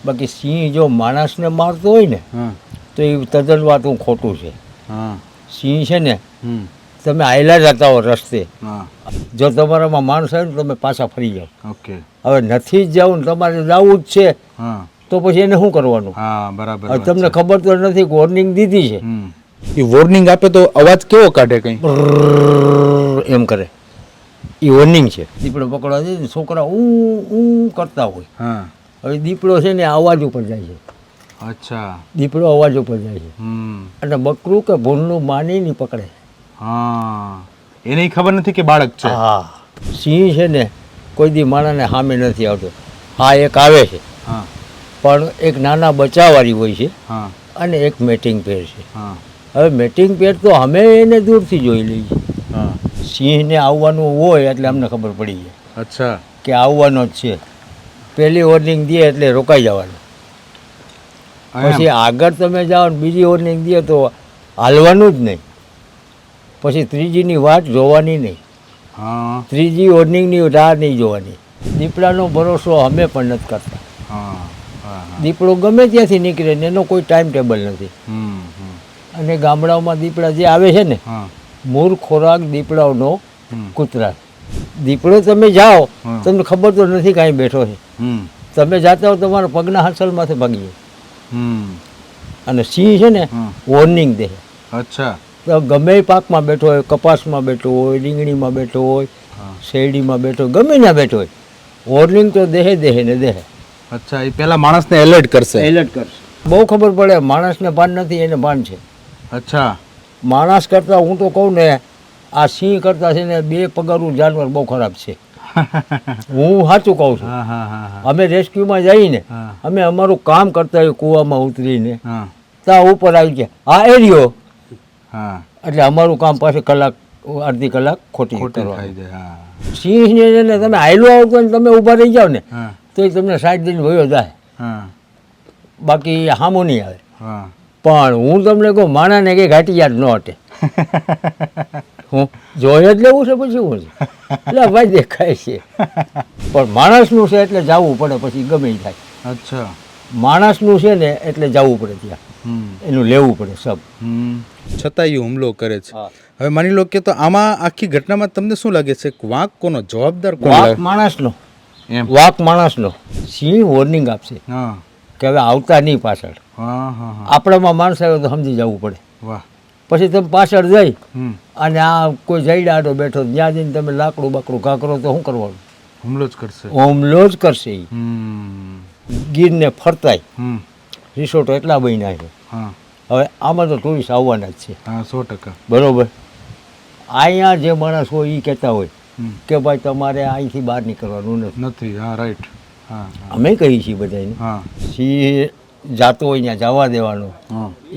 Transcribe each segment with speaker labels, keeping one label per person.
Speaker 1: બાકી સિંહ જો માણસને મારતો હોય ને તો એ તદ્દન વાત ખોટું છે. સિંહ છે ને તમે આયલા જતા હો રસ્તે, જો તમારામાં માણસ આવે ને તમે પાછા ફરી જાઓ.
Speaker 2: ઓકે.
Speaker 1: હવે નથી જ જવું ને તમારે જવું જ છે તો પછી એને શું કરવાનું?
Speaker 2: હા, બરાબર.
Speaker 1: હવે તમને ખબર તો નથી કે વોર્નિંગ દીધી છે.
Speaker 2: એ વોર્નિંગ આપે તો અવાજ કેવો કાઢે? કઈ
Speaker 1: એમ કરે, એ વોર્નિંગ છે. દીપડો પકડવા જાય ને છોકરા ઊં કરતા હોય. હવે દીપડો છે ને અવાજ ઉપર જાય છે.
Speaker 2: અચ્છા.
Speaker 1: દીપડો અવાજ ઉપર જાય છે અને બકરું કે ભૂલનું માની નહીં પકડે.
Speaker 2: હા, એને ખબર નથી કે બાળક છે.
Speaker 1: હા, સિંહ છે ને કોઈ દી માણાને સામે નથી આવતો. હા, એક આવે છે પણ એક નાના બચ્ચાવાળી હોય છે અને એક મેટિંગ પેર છે. હવે મેટિંગ પેર તો અમે એને દૂરથી જોઈ લઈએ છીએ. સિંહને આવવાનું હોય એટલે અમને ખબર પડી જાય.
Speaker 2: અચ્છા. કે
Speaker 1: આવવાનો જ છે. પહેલી વોર્નિંગ દે એટલે રોકાઈ જવાનું. પછી આગળ તમે જાઓ ને બીજી વોર્નિંગ દે તો હાલવાનું જ નહીં. પછી ત્રીજીની વાત જોવાની નહીં. ત્રીજી વોર્નિંગની રાહ નહીં જોવાની. દીપડાનો ભરોસો અમે પણ નથી કરતા. દીપડો ગમે ત્યાંથી નીકળે ને એનો કોઈ ટાઈમ ટેબલ નથી. અને ગામડાઓમાં દીપડા જે આવે છે ને, મૂળ ખોરાક દીપડાઓનો કૂતરા. દીપડો તમે જાઓ તમને ખબર તો નથી કાંઈ બેઠો છે. તમે જાતા હો તમારા પગના હાંસલમાંથી ભાગી જાય. અને સિંહ છે ને વોર્નિંગ દે.
Speaker 2: અચ્છા.
Speaker 1: તો ગમે પાકમાં બેઠો હોય, કપાસમાં બેઠો હોય, રીંગણીમાં બેઠો હોય, શેરડીમાં બેઠો હોય, ગમે ત્યાં બેઠો હોય, વોર્નિંગ તો દેહે ને દેહે.
Speaker 2: અચ્છા, એ પહેલા માણસને એલર્ટ કરશે.
Speaker 1: એલર્ટ કરશે. બહુ ખબર પડે. માણસને ભાન નથી, એને ભાન છે.
Speaker 2: અચ્છા.
Speaker 1: માણસ કરતા હું તો કહું ને આ સિંહ કરતા છે ને 2 પગારું જાનવર બહુ ખરાબ છે. હું સાચું કહું છું. અમે રેસ્ક્યુમાં જઈને અમે અમારું કામ કરતા હોય કૂવામાં ઉતરીને ત્યાં ઉપર આવી ગયા આ એરિયો, એટલે અમારું કામ પાછું કલાક અડધી કલાક ખોટી જાય. સિંહને તમે હાયલો આવતો ને તમે ઊભા રહી જાઓ ને તો એ તમને 60 દિન વયો જાય, બાકી હામું નહીં આવે. પણ હું તમને કહું માણાને કંઈ ઘાટી યાદ ન હટે. હું જોઈ જ લેવું છે પછી હું એટલે ભાઈ દેખાય છે પણ માણસનું છે એટલે જવું પડે પછી ગમે એ થાય.
Speaker 2: અચ્છા.
Speaker 1: માણસનું છે ને એટલે જવું પડે ત્યાં, એનું લેવું પડે સબ.
Speaker 2: છતાં એ હુમલો કરે છે. હવે માની લો કે તો આમાં આખી ઘટનામાં તમને શું લાગે છે વાંક કોનો જવાબદાર?
Speaker 1: વાંક માણસનો. વાંક માણસનો. સિંહ વોર્નિંગ આપશે કે હવે આવતા નહીં પાછળ. આપણામાં માણસ આવ્યો તો સમજી જવું પડે. પછી તમે પાછળ જઈ અને આ કોઈ જઈડાડો બેઠો ત્યાં જઈને તમે લાકડું બાકડું ઘા કરો તો શું કરવાનું?
Speaker 2: હુમલો જ કરશે.
Speaker 1: હુમલો જ કરશે. એ ગીરને ફરતાય રિસોર્ટો એટલા બન્યા છે. હવે આમાં તો ટુરિસ્ટ આવવાના જ છે.
Speaker 2: 100%.
Speaker 1: બરોબર. અહીંયા જે માણસ હોય એ કહેતા હોય કે ભાઈ તમારે અહીંથી બહાર નીકળવાનું
Speaker 2: નથી. રાઈટ.
Speaker 1: અમે કહીએ છીએ બધાને સિંહ જાતો હોય ત્યાં જવા દેવાનો.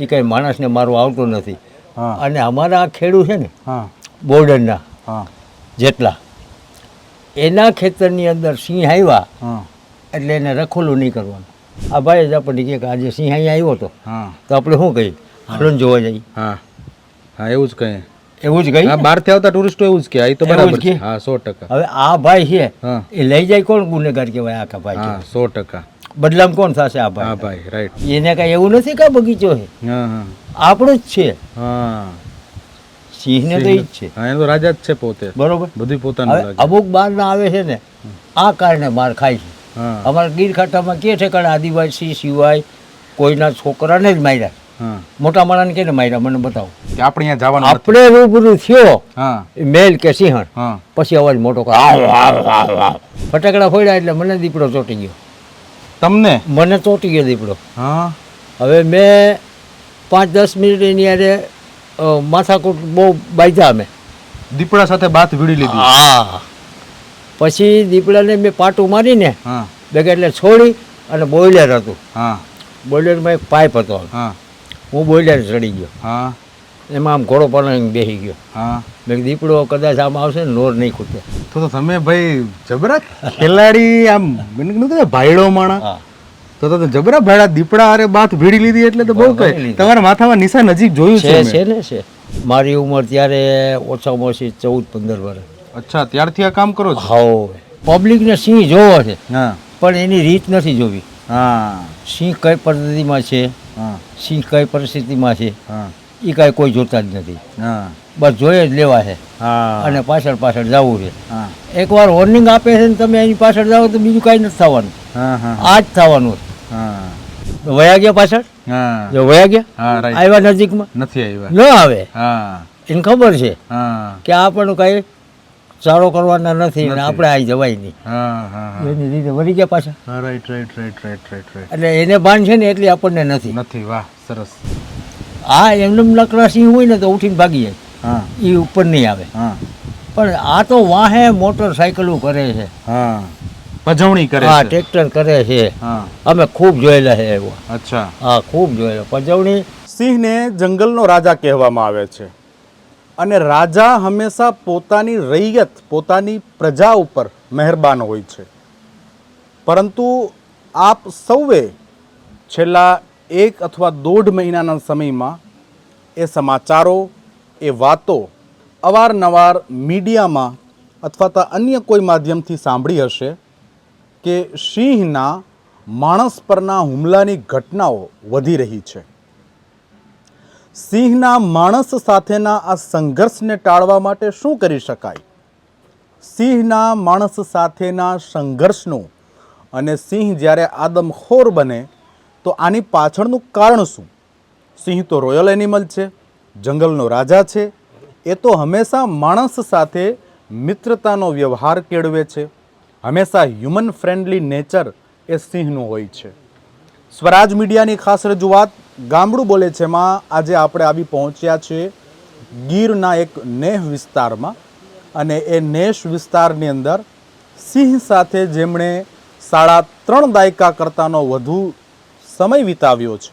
Speaker 1: એ કંઈ માણસને મારવા આવતો નથી. અને અમારા આ ખેડૂ છે ને બોર્ડરના જેટલા, એના ખેતરની અંદર સિંહ આવ્યા એટલે એને રખોલું નહીં કરવાનું. આ ભાઈ જ આપણને કહે કે આજે સિંહ અહીંયા આવ્યો હતો તો આપણે શું કહીએ? હાલો જોવા જઈએ.
Speaker 2: એવું જ કહીએ.
Speaker 1: એવું જ કહીએ.
Speaker 2: બહારથી આવતા ટુરિસ્ટો એવું જ કહે. તો બરાબર છે. 100%.
Speaker 1: હવે આ ભાઈ છે એ લઈ જાય કોણ ગુનેગાર કહેવાય? આખા ભાઈ
Speaker 2: 100%.
Speaker 1: બદલામ કોણ થશે? આ ભાઈ.
Speaker 2: રાઈટ.
Speaker 1: એને કાંઈ એવું નથી કે બગીચો છે, આપણો જ છે. સિંહને તો ઈ જ છે.
Speaker 2: એનો રાજા જ છે પોતે.
Speaker 1: બરોબર.
Speaker 2: બધું પોતાનું.
Speaker 1: અમુક બહારના આવે છે ને આ કારણે માર ખાય છે. અમારા ગીર ખાતામાં કે ઠેકાણે આદિવાસી સિવાય કોઈના છોકરાને જ માર્યા. મોટા માણસને કેને માર્યા મને બતાવો. આપણે અહીંયા જવાનું. આપણે રૂબરૂ થયો મેલ કે સિંહણ, પછી અવાજ મોટો કરે ફટાકડા ફોડ્યા એટલે મને દીપડો ચોટી ગયો. તમને? મને ચોટી ગયો દીપડો. હવે મેં 5-10 મિનિટ એની યારે માથાકૂટ બહુ બાંધ્યા. અમે
Speaker 2: દીપડા સાથે બાત ભીડી લીધી.
Speaker 1: પછી દીપડાને મેં પાટું મારીને બેગ એટલે છોડી અને બોઇલર હતું. બોઇલરમાં એક પાઇપ હતો. હું બોઇલર ચડી ગયો. એમાં આમ ઘોડો પાણી બેસી ગયો. મેં દીપડો કદાચ આમ આવશે ને નોર નહીં ખૂટે.
Speaker 2: તો તમે ભાઈ જબરા ખેલાડી, આમ ભાઈડો માણા. તો જબરા ભાડા દીપડા અરે બાત ભીડી લીધી એટલે તો બહુ કઈ. તમારા માથામાં નિશાન નજીક જોયું
Speaker 1: છે ને? છે. મારી ઉંમર ત્યારે ઓછામાં ઓછી 14-15 વર્ષ.
Speaker 2: અચ્છા, ત્યારથી આ કામ કરો છો?
Speaker 1: હા. પબ્લિકને સિંહ જોવો છે પણ એની રીત નથી જોવી.
Speaker 2: હા
Speaker 1: સિંહ કઈ પદ્ધતિમાં છે,
Speaker 2: હા
Speaker 1: સિંહ કઈ પરિસ્થિતિમાં છે,
Speaker 2: હા
Speaker 1: એ કાંઈ કોઈ જોતા જ નથી.
Speaker 2: હા
Speaker 1: બસ જોઈએ જ લેવા છે
Speaker 2: હા
Speaker 1: અને પાછળ પાછળ જવું છે.
Speaker 2: હા
Speaker 1: એકવાર વોર્નિંગ આપે છે ને તમે એની પાછળ જાઓ તો બીજું કાંઈ નથી થવાનું,
Speaker 2: હા હા
Speaker 1: આ જ થવાનું.
Speaker 2: હા
Speaker 1: તો વયા ગયા પાછળ,
Speaker 2: હા
Speaker 1: જો વયા ગયા,
Speaker 2: હા રાઈટ,
Speaker 1: આવ્યા નજીકમાં
Speaker 2: નથી આવ્યા.
Speaker 1: ન આવે,
Speaker 2: હા
Speaker 1: એને ખબર છે
Speaker 2: હા
Speaker 1: કે આપણને કાંઈ સારો કરવાના નથી ને આપણે આવી જવાય નહીં,
Speaker 2: હા હા હા
Speaker 1: એની રીતે વળી ગયા પાછા.
Speaker 2: હા right right right right right right.
Speaker 1: એટલે એને ભાન છે ને એટલી આપણને નથી.
Speaker 2: નથી, વાહ સરસ.
Speaker 1: આ એમને નકરા સિંહ હોય ને તો ઉઠીને ભાગી જાય,
Speaker 2: હા
Speaker 1: એ ઉપર નહીં આવે.
Speaker 2: હા
Speaker 1: પણ આ તો વાહે મોટરસાયકલો કરે છે,
Speaker 2: હા પજવણી કરે
Speaker 1: હા
Speaker 2: છે.
Speaker 1: ટ્રેક્ટર કરે છે,
Speaker 2: હા
Speaker 1: અમે ખૂબ જોયેલા છે એવા.
Speaker 2: અચ્છા.
Speaker 1: હા ખૂબ જોયેલા પજવણી.
Speaker 3: સિંહને જંગલનો રાજા કહેવામાં આવે છે અને રાજા હંમેશા પોતાની રૈયત, પોતાની પ્રજા ઉપર મહેરબાન હોય છે. પરંતુ આપ સૌએ છેલ્લા 1 અથવા 1.5 મહિનાના સમયમાં એ સમાચારો, એ વાતો અવારનવાર મીડિયામાં અથવા તો અન્ય કોઈ માધ્યમથી સાંભળી હશે કે સિંહના માણસ પરના હુમલાની ઘટનાઓ વધી રહી છે. સિંહના માણસ સાથેના આ સંઘર્ષને ટાળવા માટે શું કરી શકાય? સિંહના માણસ સાથેના સંઘર્ષનું અને સિંહ જ્યારે આદમખોર બને તો આની પાછળનું કારણ શું? સિંહ તો રોયલ એનિમલ છે, જંગલનો રાજા છે, એ તો હંમેશા માણસ સાથે મિત્રતાનો વ્યવહાર કેળવે છે, હંમેશા હ્યુમન ફ્રેન્ડલી નેચર એ સિંહનું હોય છે. સ્વરાજ મીડિયાની ખાસ રજૂઆત ગામડું બોલે છે માં આજે આપણે આવી પહોંચ્યા છીએ ગીરના એક નેહ વિસ્તારમાં, અને એ નેશ વિસ્તારની અંદર સિંહ સાથે જેમણે 3.5 દાયકા કરતાંનો વધુ સમય વિતાવ્યો છે,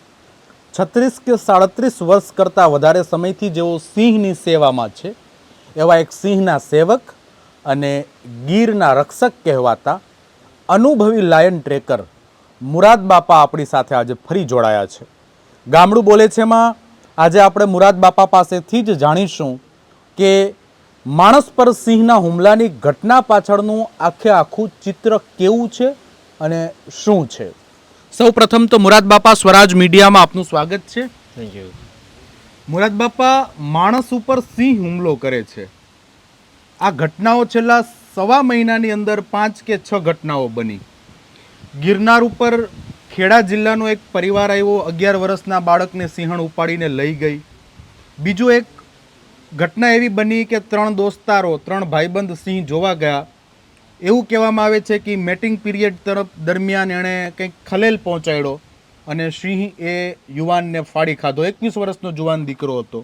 Speaker 3: 36 કે 37 વર્ષ કરતાં વધારે સમયથી જેઓ સિંહની સેવામાં છે, એવા એક સિંહના સેવક અને ગીરના રક્ષક કહેવાતા અનુભવી લાયન ટ્રેકર મુરાદ બાપા આપણી સાથે આજે ફરી જોડાયા છે. ગામડું બોલે છે માં આજે આપણે મુરાદ બાપા પાસેથી જ જાણીશું કે માણસ પર સિંહના હુમલાની ઘટના પાછળનું આખું ચિત્ર કેવું છે અને શું છે. સૌ પ્રથમ તો મુરાદ બાપા, સ્વરાજ મીડિયામાં આપનું સ્વાગત છે.
Speaker 1: Thank you.
Speaker 3: મુરાદ બાપા, માણસ ઉપર સિંહ હુમલો કરે છે, આ ઘટનાઓ છેલ્લા 1.5 મહિનાની અંદર 5 કે 6 ઘટનાઓ બની. ગિરનાર ઉપર ખેડા જિલ્લાનો એક પરિવાર આવ્યો, 11 વર્ષના બાળકને સિંહણ ઉપાડીને લઈ ગઈ. બીજું એક ઘટના એવી બની કે 3 દોસ્તારો, 3 ભાઈબંધ સિંહ જોવા ગયા. એવું કહેવામાં આવે છે કે મેટિંગ પીરિયડ તરફ દરમિયાન એણે કંઈક ખલેલ પહોંચાડ્યો અને સિંહ એ યુવાનને ફાડી ખાધો. 21 વર્ષનો જુવાન દીકરો હતો.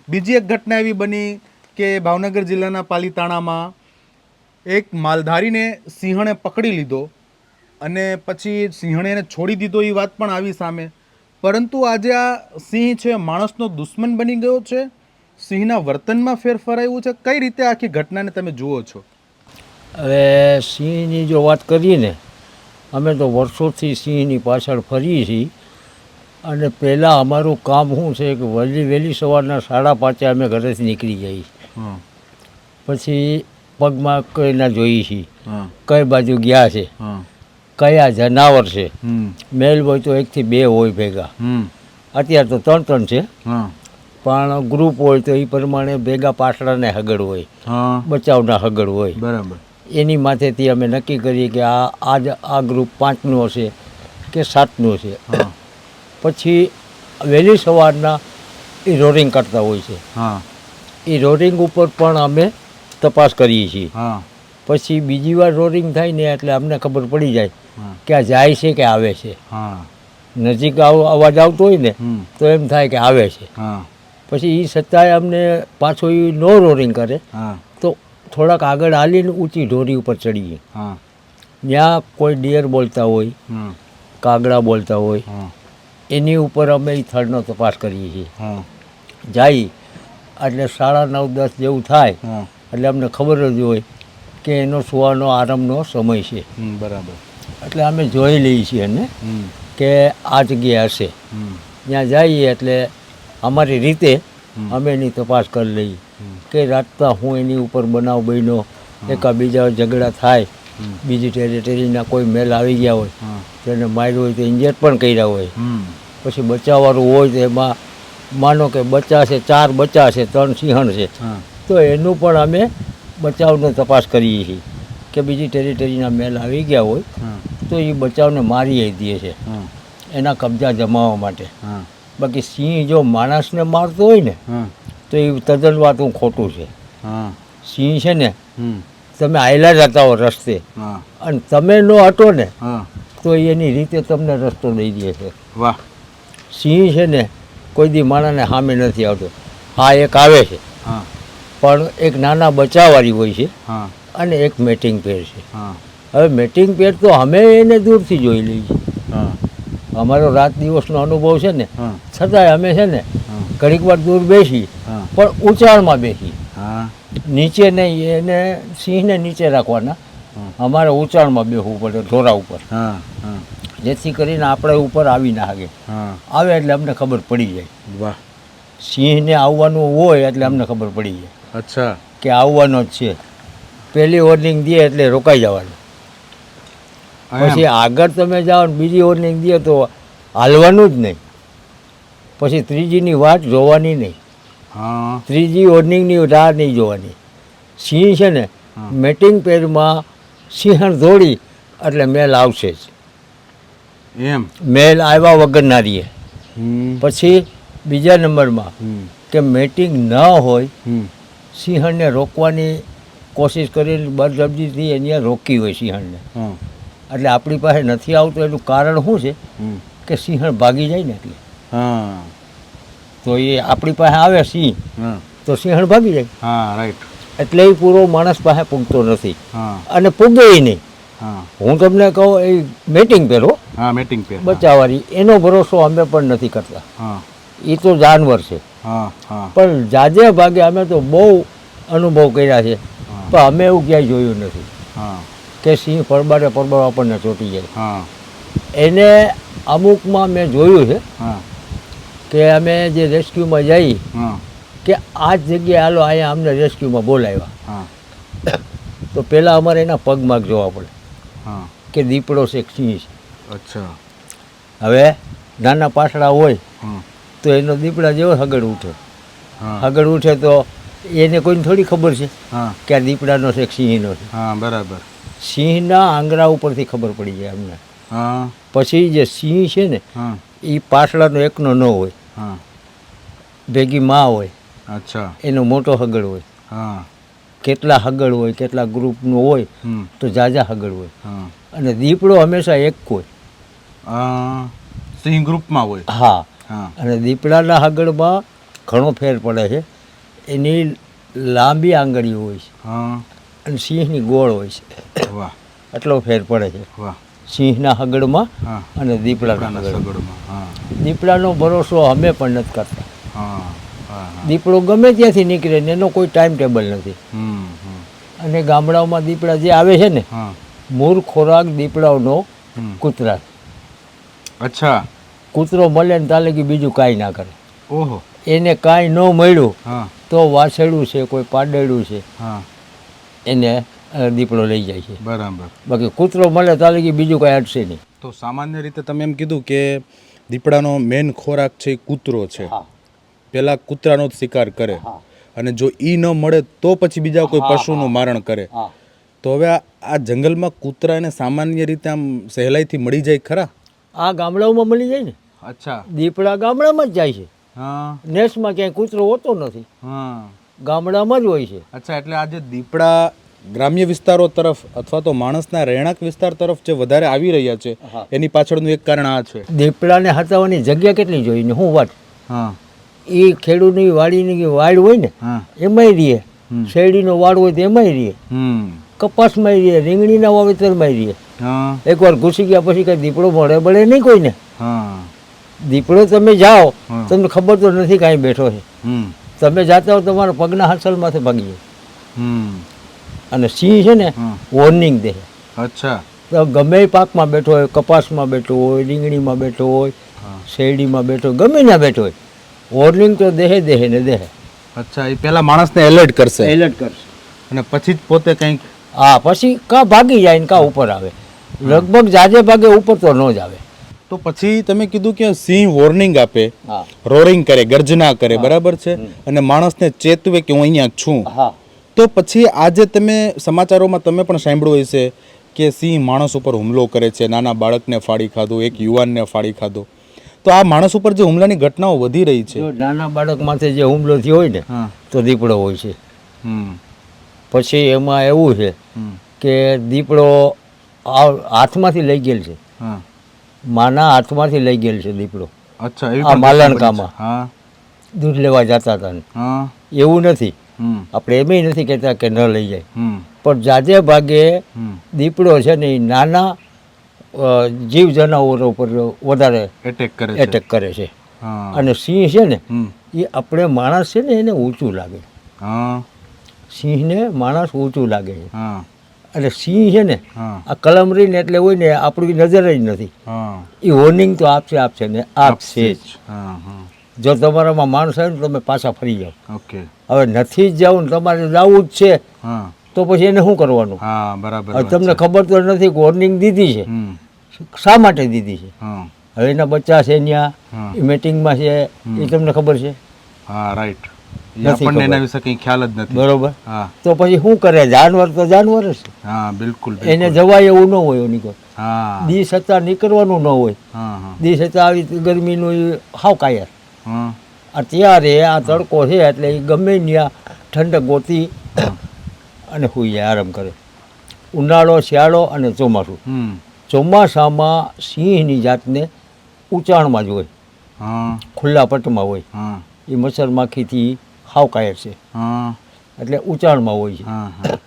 Speaker 3: બીજી એક ઘટના એવી બની કે ભાવનગર જિલ્લાના પાલીતાણામાં એક માલધારીને સિંહણે પકડી લીધો અને પછી સિંહણે એને છોડી દીધો, એ વાત પણ આવી સામે. પરંતુ આજે આ સિંહ છે માણસનો દુશ્મન બની ગયો છે, સિંહના વર્તનમાં ફેરફાર આવ્યું છે. કઈ રીતે આખી ઘટનાને તમે જુઓ છો?
Speaker 1: હવે સિંહની જો વાત કરીએ ને, અમે તો વર્ષોથી સિંહની પાછળ ફરીએ છીએ. અને પહેલાં અમારું કામ શું છે કે વહેલી સવારના 5:30 અમે ઘરેથી નીકળી જઈએ. પછી પગમાં કોઈના જોઈએ છીએ, કઈ બાજુ ગયા છે, કયા જનાવર છે. મેલ હોય તો 1 થી 2 હોય ભેગા, અત્યારે તો 3 છે, પણ ગ્રુપ હોય તો એ પ્રમાણે ભેગા પાછળને હગડ હોય, બચાવના હગડ હોય.
Speaker 2: બરાબર.
Speaker 1: એની માથેથી અમે નક્કી કરીએ કે આ ગ્રુપ 5નો હશે કે 7નો છે. પછી વહેલી સવારના એ રોરિંગ કરતા હોય છે, એ રોરિંગ ઉપર પણ અમે તપાસ કરીએ છીએ. પછી બીજી વાર રોરિંગ થાય ને એટલે અમને ખબર પડી જાય કે આ જાય છે કે આવે છે. નજીક અવાજ આવતો હોય ને તો એમ થાય કે આવે છે. પછી એ છતાંય અમને પાછો એ નો રોરિંગ કરે તો થોડાક આગળ હાલીને ઊંચી ઢોરી ઉપર ચડીએ. ત્યાં કોઈ ડિયર બોલતા હોય, કાગડા બોલતા હોય, એની ઉપર અમે એ થડનો તપાસ કરીએ છીએ. જાય એટલે 9:30-10 જેવું થાય એટલે અમને ખબર જ હોય કે એનો સુવાનો આરામનો સમય છે.
Speaker 2: બરાબર.
Speaker 1: એટલે અમે જોઈ લઈએ છીએ એને કે આ જગ્યાએ હશે. ત્યાં જઈએ એટલે અમારી રીતે અમે એની તપાસ કરી લઈએ કે રાતના હું એની ઉપર બનાવ બન્યો, એકા બીજા ઝઘડા થાય બીજી ટેરેટરીના કોઈ મેલ આવી ગયા હોય
Speaker 2: હા
Speaker 1: તેને માર્યું હોય તો ઇન્જેક્ટ પણ કર્યા હોય.
Speaker 2: હમ
Speaker 1: પછી બચાવવાનું હોય તો એમાં માનો કે બચ્ચા છે, 4 બચ્ચા છે, 3 સિંહણ છે,
Speaker 2: હા
Speaker 1: તો એનું પણ અમે બચાવનો તપાસ કરીએ છીએ કે બીજી ટેરેટરીના મેલ આવી ગયા હોય
Speaker 2: હા
Speaker 1: તો એ બચાવને મારી દઈએ છે
Speaker 2: હા
Speaker 1: એના કબજા જમાવવા માટે.
Speaker 2: હા
Speaker 1: બાકી સિંહ જો માણસને મારતો હોય ને
Speaker 2: હા
Speaker 1: તો એ તદ્દન વાતું ખોટું છે.
Speaker 2: હા
Speaker 1: સિંહ છે ને
Speaker 2: હમ
Speaker 1: તમે આયલા જતા હો રસ્તે
Speaker 2: હા
Speaker 1: અને તમે ન હટો ને
Speaker 2: હા
Speaker 1: તો એની રીતે તમને રસ્તો દઈ દે છે.
Speaker 2: વાહ
Speaker 1: સિંહ છે ને કોઈ દી માણસને સામે નથી આવતો. હા એક આવે છે
Speaker 2: હા
Speaker 1: પણ એક નાના બચ્ચાવાળી હોય છે
Speaker 2: હા
Speaker 1: અને એક મેટિંગ પેર છે.
Speaker 2: હા
Speaker 1: હવે મેટિંગ પેર તો અમે એને દૂરથી જોઈ લઈએ છીએ.
Speaker 2: હા
Speaker 1: અમારો રાત દિવસનો અનુભવ છે ને
Speaker 2: હા
Speaker 1: છતાંય અમે છે ને
Speaker 2: હા
Speaker 1: ઘડીક વાર દૂર બેસી
Speaker 2: હા
Speaker 1: પણ ઊંચાણમાં બેસી,
Speaker 2: હા
Speaker 1: નીચે નહીં. એને સિંહને નીચે રાખવાના,
Speaker 2: હા
Speaker 1: અમારે ઊંચાણમાં બેસવું પડે ઢોરા ઉપર,
Speaker 2: હા હા
Speaker 1: જેથી કરીને આપણે ઉપર આવી ના શકે.
Speaker 2: હા
Speaker 1: આવે એટલે અમને ખબર પડી જાય.
Speaker 2: વાહ
Speaker 1: સિંહને આવવાનું હોય એટલે અમને ખબર પડી જાય
Speaker 2: અચ્છા
Speaker 1: કે આવવાનો જ છે. પહેલી વોર્નિંગ દે એટલે રોકાઈ જવાનું. પછી આગળ તમે જાઓ ને બીજી વોર્નિંગ દે તો હાલવાનું જ નહીં. પછી ત્રીજીની વાટ જોવાની નહીં,
Speaker 2: હા
Speaker 1: ત્રીજી વોર્નિંગની રાહ નહીં જોવાની. સિંહ છે ને
Speaker 2: હા.
Speaker 1: મેટિંગ પેરમાં સિંહણ દોડી એટલે મેલ આવશે જ.
Speaker 2: એમ
Speaker 1: મેલ આવ્યા વગર ના રહીએ.
Speaker 2: હમ
Speaker 1: પછી બીજા નંબરમાં
Speaker 2: હમ
Speaker 1: કે મેટિંગ ન હોય,
Speaker 2: હમ
Speaker 1: સિંહણને રોકવાની કોશિશ કરીને બળજબરીથી અહીંયા રોકી હોય સિંહણને.
Speaker 2: હા
Speaker 1: એટલે આપણી પાસે નથી આવતું એનું કારણ શું છે
Speaker 2: હમ
Speaker 1: કે સિંહણ ભાગી જાય ને એટલે.
Speaker 2: હા
Speaker 1: તો એ આપણી પાસે આવે સિંહ
Speaker 2: હા
Speaker 1: તો સિંહણ ભાગી જાય.
Speaker 2: હા રાઈટ
Speaker 1: એટલે એ પૂરો માણસ પાસે પૂગતો નથી
Speaker 2: હા
Speaker 1: અને પૂગે નહીં.
Speaker 2: હા
Speaker 1: હું તમને કહું એ મેટિંગ પહેરો
Speaker 2: હા મેટિંગ પેર
Speaker 1: બચાવવાની એનો ભરોસો અમે પણ નથી કરતા.
Speaker 2: હા
Speaker 1: એ તો જાનવર છે.
Speaker 2: હા હા
Speaker 1: પણ જાજે ભાગે અમે તો બહુ અનુભવ કર્યા છે
Speaker 2: હા
Speaker 1: પણ અમે એવું ક્યાંય જોયું નથી
Speaker 2: હા
Speaker 1: કે સિંહ પડબારે આપણને ચોંટી જાય.
Speaker 2: હા
Speaker 1: એને અમુકમાં મેં જોયું છે
Speaker 2: હા
Speaker 1: કે અમે જે રેસ્ક્યુમાં જઈ
Speaker 2: હા
Speaker 1: કે આ જ જગ્યાએ હાલો અહીંયા અમને રેસ્ક્યુમાં બોલાવ્યા
Speaker 2: હા
Speaker 1: તો પહેલાં અમારે એના પગમાગ જોવા પડે
Speaker 2: હા
Speaker 1: કે દીપડો છે કે સિંહ છે.
Speaker 2: અચ્છા
Speaker 1: હવે નાના પાછડા હોય
Speaker 2: હા
Speaker 1: તો એનો દીપડા જેવો હગડ ઉઠે.
Speaker 2: હા
Speaker 1: હગડ ઉઠે તો એને કોઈને થોડી ખબર છે
Speaker 2: હા
Speaker 1: કે આ દીપડાનો છે કે સિંહનો છે.
Speaker 2: હા બરાબર
Speaker 1: સિંહના આંગળા ઉપરથી ખબર પડી જાય અમને.
Speaker 2: હા
Speaker 1: પછી જે સિંહ છે ને
Speaker 2: હા
Speaker 1: એ પાછળનો એકનો ન હોય,
Speaker 2: હા
Speaker 1: ભેગી માં હોય,
Speaker 2: અચ્છા
Speaker 1: એનો મોટો હગડ હોય.
Speaker 2: હા
Speaker 1: કેટલા હગડ હોય, કેટલા ગ્રુપનું હોય
Speaker 2: હમ
Speaker 1: તો જાજા હગડ હોય.
Speaker 2: હા
Speaker 1: અને દીપડો હંમેશા એક હોય.
Speaker 2: સિંહ ગ્રુપમાં હોય
Speaker 1: હા,
Speaker 2: હા
Speaker 1: અને દીપડાના હગડમાં ઘણો ફેર પડે છે. એની લાંબી આંગળીઓ હોય છે
Speaker 2: હા
Speaker 1: અને સિંહની ગોળ હોય છે.
Speaker 2: વાહ
Speaker 1: એટલો ફેર પડે છે
Speaker 2: વાહ
Speaker 1: સિંહના હગડમાં
Speaker 2: હા
Speaker 1: અને દીપડાના
Speaker 2: દીપડાના
Speaker 1: હગડમાં.
Speaker 2: સગડમાં હા
Speaker 1: દીપડાનો ભરોસો અમે પણ નથી કરતા.
Speaker 2: હા હા હા
Speaker 1: દીપડો ગમે ત્યાંથી નીકળે ને એનો કોઈ ટાઈમ ટેબલ નથી.
Speaker 2: હમ હમ
Speaker 1: અને ગામડાઓમાં દીપડા જે આવે છે ને
Speaker 2: હા
Speaker 1: મૂળ ખોરાક દીપડાઓનો
Speaker 2: હમ
Speaker 1: કૂતરા.
Speaker 2: અચ્છા
Speaker 1: કૂતરો મળે ને તાલે કે બીજું કાંઈ ના કરે.
Speaker 2: ઓહો
Speaker 1: એને કાંઈ ન મળ્યું
Speaker 2: હા
Speaker 1: તો વાછરડું છે, કોઈ પાડેડું છે,
Speaker 2: હા
Speaker 1: એને દીપડો લઈ જાય છે.
Speaker 2: બરાબર
Speaker 1: બાકી કૂતરો મળે તાલે કે બીજું કાંઈ અટશે નહીં.
Speaker 3: તો સામાન્ય રીતે તમે એમ કીધું કે દીપડાનો મેન ખોરાક છે એ કૂતરો છે.
Speaker 1: હા
Speaker 3: પહેલાં કૂતરાનો જ શિકાર કરે
Speaker 1: હા
Speaker 3: અને જો એ ન મળે તો પછી બીજા કોઈ
Speaker 1: હા,
Speaker 3: પશુનું મારણ કરે.
Speaker 1: હા.
Speaker 3: તો હવે આ જંગલમાં કૂતરાને સામાન્ય રીતે આમ સહેલાઈથી મળી જાય ખરા?
Speaker 1: આ ગામડાઓમાં મળી જાય ને.
Speaker 2: અચ્છા
Speaker 1: દીપડા ગામડામાં જ જાય છે.
Speaker 2: હા
Speaker 1: નેસમાં ક્યાંય કૂતરો હોતો નથી,
Speaker 2: હા
Speaker 1: ગામડામાં જ હોય છે.
Speaker 3: અચ્છા એટલે આ જે દીપડા ગ્રામ્ય વિસ્તારો તરફ અથવા તો માણસના રહેણાંક વિસ્તાર તરફ જે વધારે આવી રહ્યા છે
Speaker 1: હા.
Speaker 3: એની પાછળનું એક કારણ આ છે.
Speaker 1: દીપડાને હટાવવાની જગ્યા કેટલી જોઈએ ને શું વાત.
Speaker 2: હા
Speaker 1: એ ખેડૂતની વાડીની વાડ હોય ને
Speaker 2: હા
Speaker 1: એમાંય રહીએ,
Speaker 2: હમ.
Speaker 1: શેરડીનો વાડ હોય તો એમાંય રહીએ,
Speaker 2: હમ
Speaker 1: કપાસમાંય રહીએ, રીંગણીના વાવેતરમાંય રહીએ.
Speaker 2: હા
Speaker 1: એકવાર ઘૂસી ગયા પછી કંઈ દીપડો મળે નહીં કોઈને.
Speaker 2: હા
Speaker 1: દીપડો તમે જાઓ
Speaker 2: હા.
Speaker 1: તમને ખબર તો નથી કાંઈ બેઠો છે.
Speaker 2: હમ
Speaker 1: તમે જાતા હો તમારા પગના હાંસલમાંથી ભાગી જાય.
Speaker 2: હમ
Speaker 1: અને સિંહ છે ને
Speaker 2: હા.
Speaker 1: વોર્નિંગ દે.
Speaker 2: અચ્છા
Speaker 1: તો ગમે એ પાકમાં બેઠો હોય, કપાસમાં બેઠો હોય, રીંગણીમાં બેઠો હોય,
Speaker 2: હા
Speaker 1: શેરડીમાં બેઠો હોય, ગમે ત્યાં બેઠો હોય, વોર્નિંગ તો દેહે દેહે ને દેહે.
Speaker 3: અચ્છા એ પહેલા માણસને એલર્ટ કરશે
Speaker 1: એલર્ટ કરશે.
Speaker 3: અને પછી જ પોતે કંઈક
Speaker 1: હા પછી કાં ભાગી જાય ને કાં ઉપર આવે. લગભગ જાજે ભાગે ઉપર તો ન જ આવે.
Speaker 3: તો પછી તમે કીધું કે સિંહ વોર્નિંગ આપે,
Speaker 1: હા
Speaker 3: રોરિંગ કરે, ગર્જના કરે, બરાબર છે, અને માણસને ચેતવે કે હું અહીંયા છું.
Speaker 1: હા
Speaker 3: તો પછી આજે તમે સમાચારોમાં તમે પણ સાંભળ્યું હશે કે સિંહ માણસ ઉપર હુમલો કરે છે, નાના બાળકને ફાડી ખાધું, એક યુવાનને ફાડી ખાધો. તો આ માણસ ઉપર જે હુમલાની ઘટનાઓ વધી રહી છે.
Speaker 1: જો નાના બાળક માથે જે હુમલો થયો હોય ને
Speaker 3: હા.
Speaker 1: તો દીપડો હોય છે.
Speaker 3: હમ.
Speaker 1: પછી એમાં એવું છે
Speaker 3: હમ.
Speaker 1: કે દીપડો હાથમાંથી લઈ ગયેલ છે,
Speaker 3: હા.
Speaker 1: માના હાથમાંથી લઈ ગયેલ છે દીપડો.
Speaker 3: અચ્છા, એવી
Speaker 1: આ
Speaker 3: પણ
Speaker 1: માલણકામાં
Speaker 3: હા.
Speaker 1: દૂધ લેવા જતા હતા ને.
Speaker 3: હા.
Speaker 1: એવું નથી,
Speaker 3: હમ.
Speaker 1: આપણે એમ નથી કહેતા કે ન લઈ જાય,
Speaker 3: હમ.
Speaker 1: પણ જાજે ભાગે
Speaker 3: હમ.
Speaker 1: દીપડો છે ને એ નાના જીવ જનાવરો ઉપર વધારે
Speaker 3: એટેક કરે છે.
Speaker 1: એટેક કરે છે.
Speaker 3: હા.
Speaker 1: અને સિંહ છે ને
Speaker 3: હમ.
Speaker 1: એ આપણે માણસ છે ને એને ઊંચું લાગે.
Speaker 3: હા.
Speaker 1: સિંહને માણસ ઊંચું લાગે છે.
Speaker 3: હા.
Speaker 1: એટલે સિંહ છે ને
Speaker 3: હા.
Speaker 1: આ કલમરીને એટલે હોય ને આપણી નજર જ નથી.
Speaker 3: હા.
Speaker 1: એ વોર્નિંગ તો આપશે ને આપશે જ.
Speaker 3: હા. હા.
Speaker 1: જો તમારામાં માણસ આવે ને તમે પાછા ફરી જાઓ.
Speaker 3: ઓકે.
Speaker 1: હવે નથી જ જવું ને તમારે જવું જ છે
Speaker 3: હા.
Speaker 1: તો પછી એને શું કરવાનું?
Speaker 3: હા, બરાબર.
Speaker 1: હવે તમને ખબર તો નથી કે વોર્નિંગ દીધી છે,
Speaker 3: હમ.
Speaker 1: શા માટે દીધી છે?
Speaker 3: હા.
Speaker 1: હવે એના બચ્ચા છે ત્યાં
Speaker 3: હા.
Speaker 1: એ મીટિંગમાં છે એ તમને ખબર છે?
Speaker 3: હા, રાઈટ.
Speaker 1: નથી
Speaker 3: આપણને
Speaker 1: ખબર.
Speaker 3: એના વિશે કંઈ ખ્યાલ જ નથી.
Speaker 1: બરોબર.
Speaker 3: હા.
Speaker 1: તો પછી શું કરે? જાનવર તો જાનવર જ છે.
Speaker 3: હા, બિલકુલ.
Speaker 1: એને જવાય એવું ન હોય એની કોઈ.
Speaker 3: હા.
Speaker 1: દી છતાં નીકળવાનું ન હોય.
Speaker 3: હા. હા.
Speaker 1: દી છતાં આવી ગરમીનું ઈ હાવ કાયર.
Speaker 3: હા.
Speaker 1: અત્યારે આ તડકો છે એટલે એ ગમે ત્યાં ઠંડક ગોતી અને સૂઈ જાય, આરામ કરે. ઉનાળો, શિયાળો અને ચોમાસું.
Speaker 3: હમ.
Speaker 1: ચોમાસામાં સિંહની જાતને ઊંચાણમાં જ હોય,
Speaker 3: હા.
Speaker 1: ખુલ્લા પટમાં હોય.
Speaker 3: હા.
Speaker 1: એ મચ્છર માખીથી હાવ કાયર છે
Speaker 3: હા.
Speaker 1: એટલે ઊંચાણમાં હોય છે.
Speaker 3: હા. હા.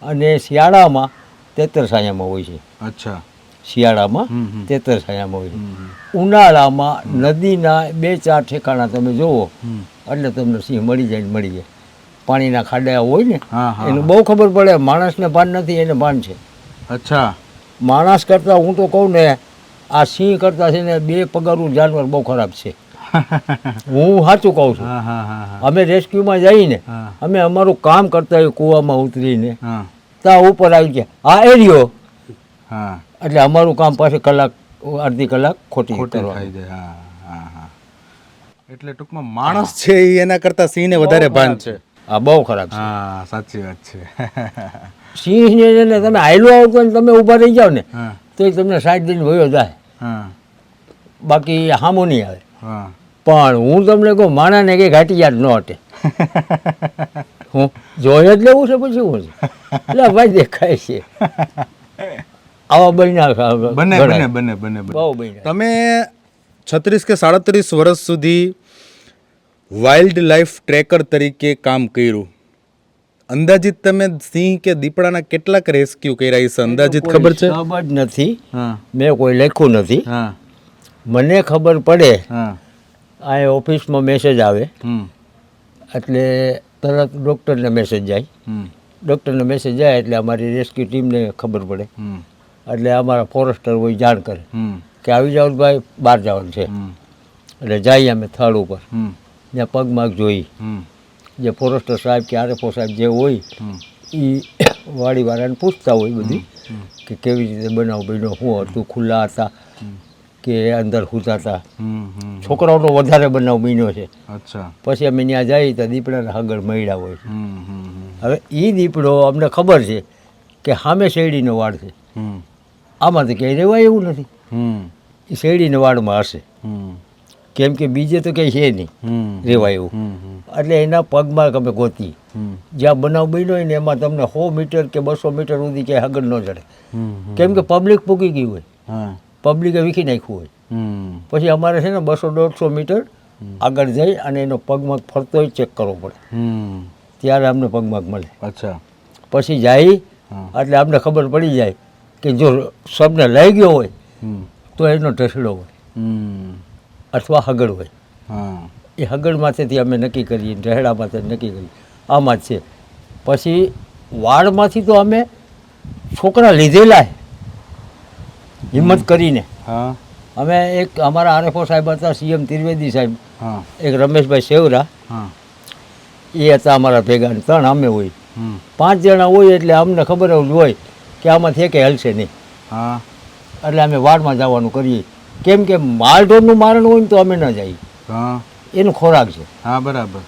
Speaker 1: અને શિયાળામાં તેતર છાયામાં હોય છે.
Speaker 3: અચ્છા.
Speaker 1: શિયાળામાં
Speaker 3: હમ. હમ.
Speaker 1: તેતર છાયામાં હોય છે.
Speaker 3: હમ.
Speaker 1: ઉનાળામાં નદીના 2-4 ઠેકાણા તમે જુઓ
Speaker 3: હમ.
Speaker 1: એટલે તમને સિંહ મળી જાય ને મળી જાય. પાણીના ખાડા હોય ને
Speaker 3: હા. હા.
Speaker 1: એનું બહુ ખબર પડે. માણસને ભાન નથી, એને ભાન છે.
Speaker 3: અચ્છા.
Speaker 1: માણસ કરતાં હું તો કહું ને આ સિંહ કરતાં છે ને 2 પગારું જાનવર બહુ ખરાબ છે. હું સાચું કહું છું.
Speaker 3: હા. હા. હા. હા.
Speaker 1: અમે રેસ્ક્યુમાં જઈને
Speaker 3: હા.
Speaker 1: અમે અમારું કામ કરતા હોય કૂવામાં ઉતરીને
Speaker 3: હા.
Speaker 1: ત્યાં ઉપર આવી ગયા આ એરિયો,
Speaker 3: હા.
Speaker 1: એટલે અમારું કામ પાછું કલાક અડધી કલાક ખોટી
Speaker 3: ખોટી
Speaker 1: કરવાનું.
Speaker 3: ખાઈ જાય. હા. હા. હા. એટલે ટૂંકમાં માણસ છે એ એના કરતા સિંહને વધારે ભાન છે.
Speaker 1: હા, બહુ ખરાબ છે.
Speaker 3: હા, સાચી વાત છે.
Speaker 1: સિંહને છે ને તમે હાયલો આવતો ને તમે ઊભા રહી જાઓ ને
Speaker 3: હા.
Speaker 1: તો તમને 60 દિન વયો જાય,
Speaker 3: હા.
Speaker 1: બાકી હામો નહીં આવે.
Speaker 3: હા.
Speaker 1: પણ હું તમને કહું માણાને કંઈ ઘાટી યાદ ન હટે. હું જોઈ જ લેવું છે પછી હું એટલે ભાઈ દેખાય છે આવા બન્યા
Speaker 3: બને
Speaker 1: ઘણા.
Speaker 3: બને બને બને
Speaker 1: બહુ બન્યા.
Speaker 3: તમે 36 કે 37 વર્ષ સુધી વાઇલ્ડ લાઈફ ટ્રેકર તરીકે કામ કર્યું. અંદાજિત તમે સિંહ કે દીપડાના કેટલાક રેસ્ક્યુ કર્યા છે અંદાજિત ખબર છે?
Speaker 1: ખબર જ નથી,
Speaker 3: હા.
Speaker 1: મેં કોઈ લખ્યું નથી.
Speaker 3: હા.
Speaker 1: મને ખબર પડે
Speaker 3: હા.
Speaker 1: આ ઓફિસમાં મેસેજ આવે
Speaker 3: હમ.
Speaker 1: એટલે તરત ડૉક્ટરને મેસેજ જાય.
Speaker 3: હમ.
Speaker 1: ડૉક્ટરને મેસેજ જાય એટલે અમારી રેસ્ક્યુ ટીમને ખબર પડે.
Speaker 3: હમ.
Speaker 1: એટલે અમારા ફોરેસ્ટર હોય જાણ કરે
Speaker 3: હમ.
Speaker 1: કે આવી જાઓ ભાઈ, બહાર જવાનું છે.
Speaker 3: હમ.
Speaker 1: એટલે જઈએ અમે સ્થળ ઉપર,
Speaker 3: હમ.
Speaker 1: ત્યાં પગમાગ જોઈ.
Speaker 3: હમ.
Speaker 1: જે ફોરેસ્ટર સાહેબ કે આરએફઓ સાહેબ જે હોય
Speaker 3: હમ.
Speaker 1: એ વાડીવાળાને પૂછતા હોય બધી કે કેવી રીતે બનાવ બન્યો, શું હતું, ખુલ્લા હતા કે અંદર સૂતા હતા.
Speaker 3: હમ. હમ.
Speaker 1: છોકરાઓનો વધારે બનાવ બન્યો છે.
Speaker 3: અચ્છા.
Speaker 1: પછી અમે ત્યાં જઈએ તો દીપડાના હગર મળ્યા હોય છે.
Speaker 3: હમ. હમ.
Speaker 1: હવે એ દીપડો અમને ખબર છે કે સામે શેરડીનો વાડ છે,
Speaker 3: હમ.
Speaker 1: આમાંથી ક્યાંય રહેવાય એવું નથી.
Speaker 3: હમ.
Speaker 1: એ શેરડીના વાડમાં હશે,
Speaker 3: હમ.
Speaker 1: કેમ કે બીજે તો ક્યાંય છે નહીં
Speaker 3: હમ.
Speaker 1: રહેવાય એવું.
Speaker 3: હમ.
Speaker 1: એટલે એના પગમાં અમે ગોતી
Speaker 3: હમ.
Speaker 1: જ્યાં બનાવ બન્યો હોય ને એમાં તમને 100 મીટર કે 200 મીટર સુધી ક્યાંય હગર ન ચડે,
Speaker 3: હમ.
Speaker 1: કેમ કે પબ્લિક પૂગી ગઈ હોય,
Speaker 3: હા.
Speaker 1: પબ્લિકે વીખી નાખ્યું હોય.
Speaker 3: હમ.
Speaker 1: પછી અમારે છે ને 200-150 મીટર આગળ જઈ અને એનો પગમાગ ફરતો હોય ચેક કરવો પડે,
Speaker 3: હમ.
Speaker 1: ત્યારે અમને પગમાગ મળે.
Speaker 3: અચ્છા.
Speaker 1: પછી જાય
Speaker 3: હા.
Speaker 1: એટલે અમને ખબર પડી જાય કે જો સબને લઈ ગયો હોય
Speaker 3: હમ.
Speaker 1: તો એનો ઢસડો હોય
Speaker 3: હમ.
Speaker 1: અથવા હગડ હોય.
Speaker 3: હા.
Speaker 1: એ હગડમાંથી અમે નક્કી કરીએ, ઢહેડામાંથી નક્કી કરીએ આમાં જ છે. પછી વાડમાંથી તો અમે છોકરા લીધેલા હિંમત કરીને.
Speaker 3: હા.
Speaker 1: અમે એક અમારા આરએફઓ સાહેબ હતા, સીએમ ત્રિવેદી સાહેબ,
Speaker 3: હા.
Speaker 1: એક રમેશભાઈ સેવરા,
Speaker 3: હા.
Speaker 1: એ હતા અમારા ભેગા, 3 અમે હોય.
Speaker 2: હમ
Speaker 1: 5 જણા હોય એટલે અમને ખબર જ હોય કે આમાંથી એકે હલશે નહીં.
Speaker 2: હા
Speaker 1: એટલે અમે વાડમાં જવાનું કરીએ. કેમ કે માલઢોરનું મારણ હોય ને તો અમે ન જઈએ.
Speaker 2: હા
Speaker 1: એનો ખોરાક છે,
Speaker 2: હા બરાબર.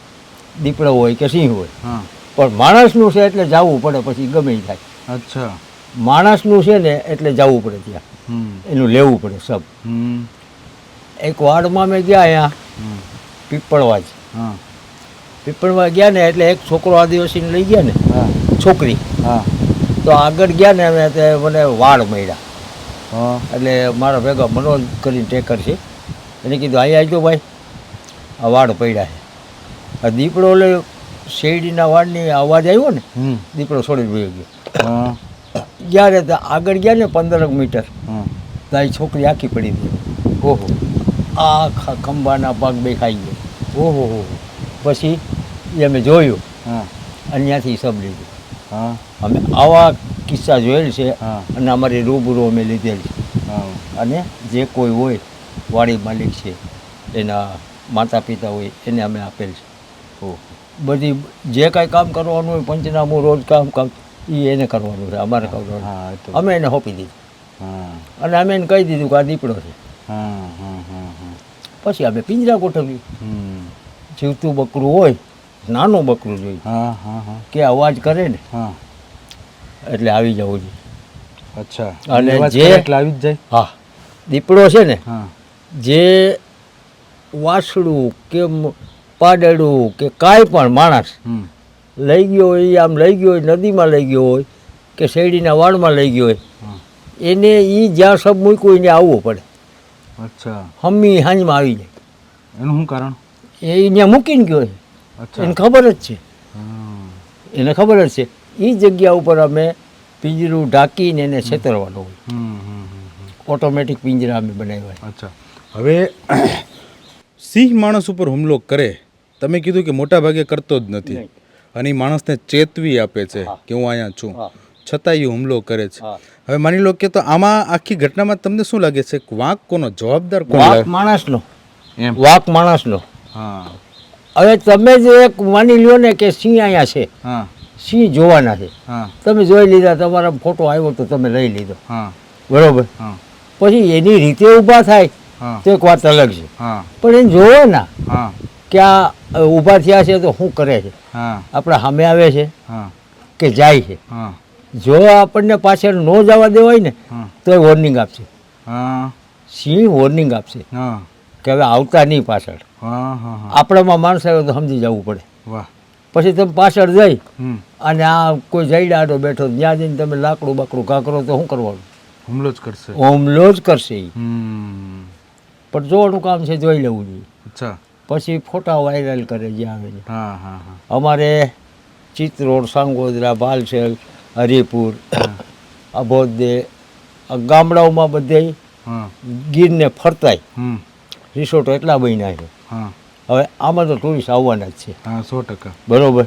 Speaker 1: દીપડો હોય કે સિંહ હોય.
Speaker 2: હા
Speaker 1: પણ માણસનું છે એટલે જવું પડે, પછી ગમે ઈ થાય.
Speaker 2: અચ્છા.
Speaker 1: માણસનું છે ને એટલે જવું પડે ત્યાં,
Speaker 2: હમ
Speaker 1: એનું લેવું પડે સબ.
Speaker 2: હમ
Speaker 1: એક વાડમાં મેં ગયા અહીંયા
Speaker 2: હમ
Speaker 1: પીપળવા જ.
Speaker 2: હા
Speaker 1: પીપળવા ગયા ને એટલે એક છોકરો આદિવાસીને લઈ ગયા ને,
Speaker 2: હા
Speaker 1: છોકરી.
Speaker 2: હા
Speaker 1: તો આગળ ગયા ને અમે તે મને વાડ મળ્યા.
Speaker 2: હા
Speaker 1: એટલે મારા ભેગા મનોજ કરીને ટેકર છે, એને કીધું અહીંયા આવજો ભાઈ, આ વાડ પડ્યા છે. આ દીપડો એટલે શેરડીના વાડની અવાજ આવ્યો ને,
Speaker 2: હમ
Speaker 1: દીપડો છોડી વયો ગયો.
Speaker 2: હા
Speaker 1: ગયા ને તો આગળ ગયા ને 15 મીટર,
Speaker 2: હા
Speaker 1: તો આ છોકરી આખી પડી ગઈ.
Speaker 2: ઓહો
Speaker 1: આખા ખંભાના ભાગ બે ખાઈ ગયો.
Speaker 2: ઓહો હો
Speaker 1: પછી એ અમે જોયું
Speaker 2: હા
Speaker 1: અને ત્યાંથી સબ લીધું.
Speaker 2: હા
Speaker 1: અમે આવા કિસ્સા જોયેલ છે
Speaker 2: હા
Speaker 1: અને અમારી રૂબરૂ અમે લીધેલ છે.
Speaker 2: હા
Speaker 1: અને જે કોઈ હોય વાડી માલિક છે, એના માતા પિતા હોય, એને અમે આપેલ છે.
Speaker 2: ઓહો
Speaker 1: બધી જે કાંઈ કામ કરવાનું હોય, પંચનામું રોજ કામ એ એને કરવાનું છે, અમારે કરવાનું.
Speaker 2: હા એ તો
Speaker 1: અમે એને સોંપી દીધું
Speaker 2: હા
Speaker 1: અને અમે એને કહી દીધું કે આ દીપડો છે.
Speaker 2: હા હા હા હા
Speaker 1: પછી અમે પિંજરા ગોઠવ્યું.
Speaker 2: હમ
Speaker 1: જીવતું બકરું હોય, નાનું બકરું જોઈએ
Speaker 2: હા હા હા
Speaker 1: કે અવાજ કરે ને
Speaker 2: હા
Speaker 1: એટલે આવી જવું જોઈએ.
Speaker 2: અચ્છા.
Speaker 1: અને
Speaker 2: અવાજ
Speaker 1: જે-
Speaker 2: કરે એટલે આવી જ જાય.
Speaker 1: હા, દીપડો છે ને
Speaker 2: હા
Speaker 1: જે વાછડું કે પાડેડું કે કાંઈ પણ માણસ
Speaker 2: હમ
Speaker 1: લઈ ગયો હોય, આમ લઈ ગયો હોય, નદીમાં લઈ ગયો હોય કે શેરડીના વાડમાં લઈ ગયો હોય,
Speaker 2: હા
Speaker 1: એને એ જ્યાં સબ મૂક્યું હોય એને આવવું પડે.
Speaker 2: અચ્છા.
Speaker 1: હમ્મી હાંજમાં આવી જાય.
Speaker 2: એનું શું કારણ?
Speaker 1: એ ત્યાં મૂકીને ગયો છે,
Speaker 2: અચ્છા.
Speaker 1: એને ખબર જ છે.
Speaker 2: હા
Speaker 1: એને ખબર જ છે. એ જગ્યા ઉપર અમે પિંજરું ઢાંકીને એને છેતરવાનો હોય.
Speaker 2: હમ હમ હમ
Speaker 1: ઓટોમેટિક પિંજરા અમે બનાવ્યા.
Speaker 2: અચ્છા. હવે સિંહ માણસ ઉપર હુમલો કરે, તમે કીધું કે મોટા ભાગે કરતો જ નથી
Speaker 1: નહીં.
Speaker 2: અને એ માણસને ચેતવી આપે છે
Speaker 1: હા.
Speaker 2: કે હું અહીંયા છું,
Speaker 1: હા.
Speaker 2: છતાં એ હુમલો કરે છે.
Speaker 1: હા.
Speaker 2: હવે માની લો કે તો આમાં આખી ઘટનામાં તમને શું લાગે છે કે વાંક કોનો, જવાબદાર કોણ
Speaker 1: વાક
Speaker 2: લાગે?
Speaker 1: માણસનો,
Speaker 2: એમ.
Speaker 1: વાક માણસનો.
Speaker 2: હા
Speaker 1: હવે તમે જે એક માની લ્યો ને કે સિંહ અહીંયા છે,
Speaker 2: હા
Speaker 1: સિંહ જોવાના છે,
Speaker 2: હા
Speaker 1: તમે જોઈ લીધા, તમારા ફોટો આવ્યો તો તમે લઈ લીધો,
Speaker 2: હા
Speaker 1: બરોબર.
Speaker 2: હા
Speaker 1: પછી એની રીતે ઊભા થાય
Speaker 2: હા
Speaker 1: તો એક વાત અલગ છે,
Speaker 2: હા
Speaker 1: પણ એને જોવો ના
Speaker 2: હા
Speaker 1: કે આ ઊભા થયા છે તો શું કરે છે,
Speaker 2: હા
Speaker 1: આપણા સામે આવે છે
Speaker 2: હા
Speaker 1: કે જાય છે.
Speaker 2: હા
Speaker 1: જો આપણને પાછળ ન જવા દેવાય ને
Speaker 2: હા
Speaker 1: તો એ વોર્નિંગ આપશે.
Speaker 2: હા
Speaker 1: સિંહ વોર્નિંગ આપશે
Speaker 2: હા
Speaker 1: કે હવે આવતા નહીં પાછળ.
Speaker 2: હા હા હા
Speaker 1: આપણામાં માણસ આવ્યો તો સમજી જવું પડે.
Speaker 2: વાહ.
Speaker 1: પછી તમે પાછળ જઈ
Speaker 2: હમ
Speaker 1: અને આ કોઈ જઈડાડો બેઠો, ત્યાં જઈને તમે લાકડું બાકડું ઘા કરો તો શું કરવાનું?
Speaker 2: હુમલો જ કરશે.
Speaker 1: હુમલો જ કરશે ઈ.
Speaker 2: હમ
Speaker 1: પણ જોવાનું કામ છે, જોઈ લેવું જોઈએ.
Speaker 2: અચ્છા.
Speaker 1: પછી ફોટા વાયરલ કરે જ્યાં આવે છે.
Speaker 2: હા હા હા
Speaker 1: અમારે ચિત્રોડ, સાંગોદરા, ભાલસેલ, હરિપુર, અભોદે, આ ગામડાઓમાં બધે
Speaker 2: હા
Speaker 1: ગીરને ફરતાય
Speaker 2: હમ
Speaker 1: રિસોર્ટો એટલા બન્યા છે.
Speaker 2: હા
Speaker 1: હવે આમાં તો ટુરિસ્ટ આવવાના જ છે,
Speaker 2: હા 100%.
Speaker 1: બરોબર.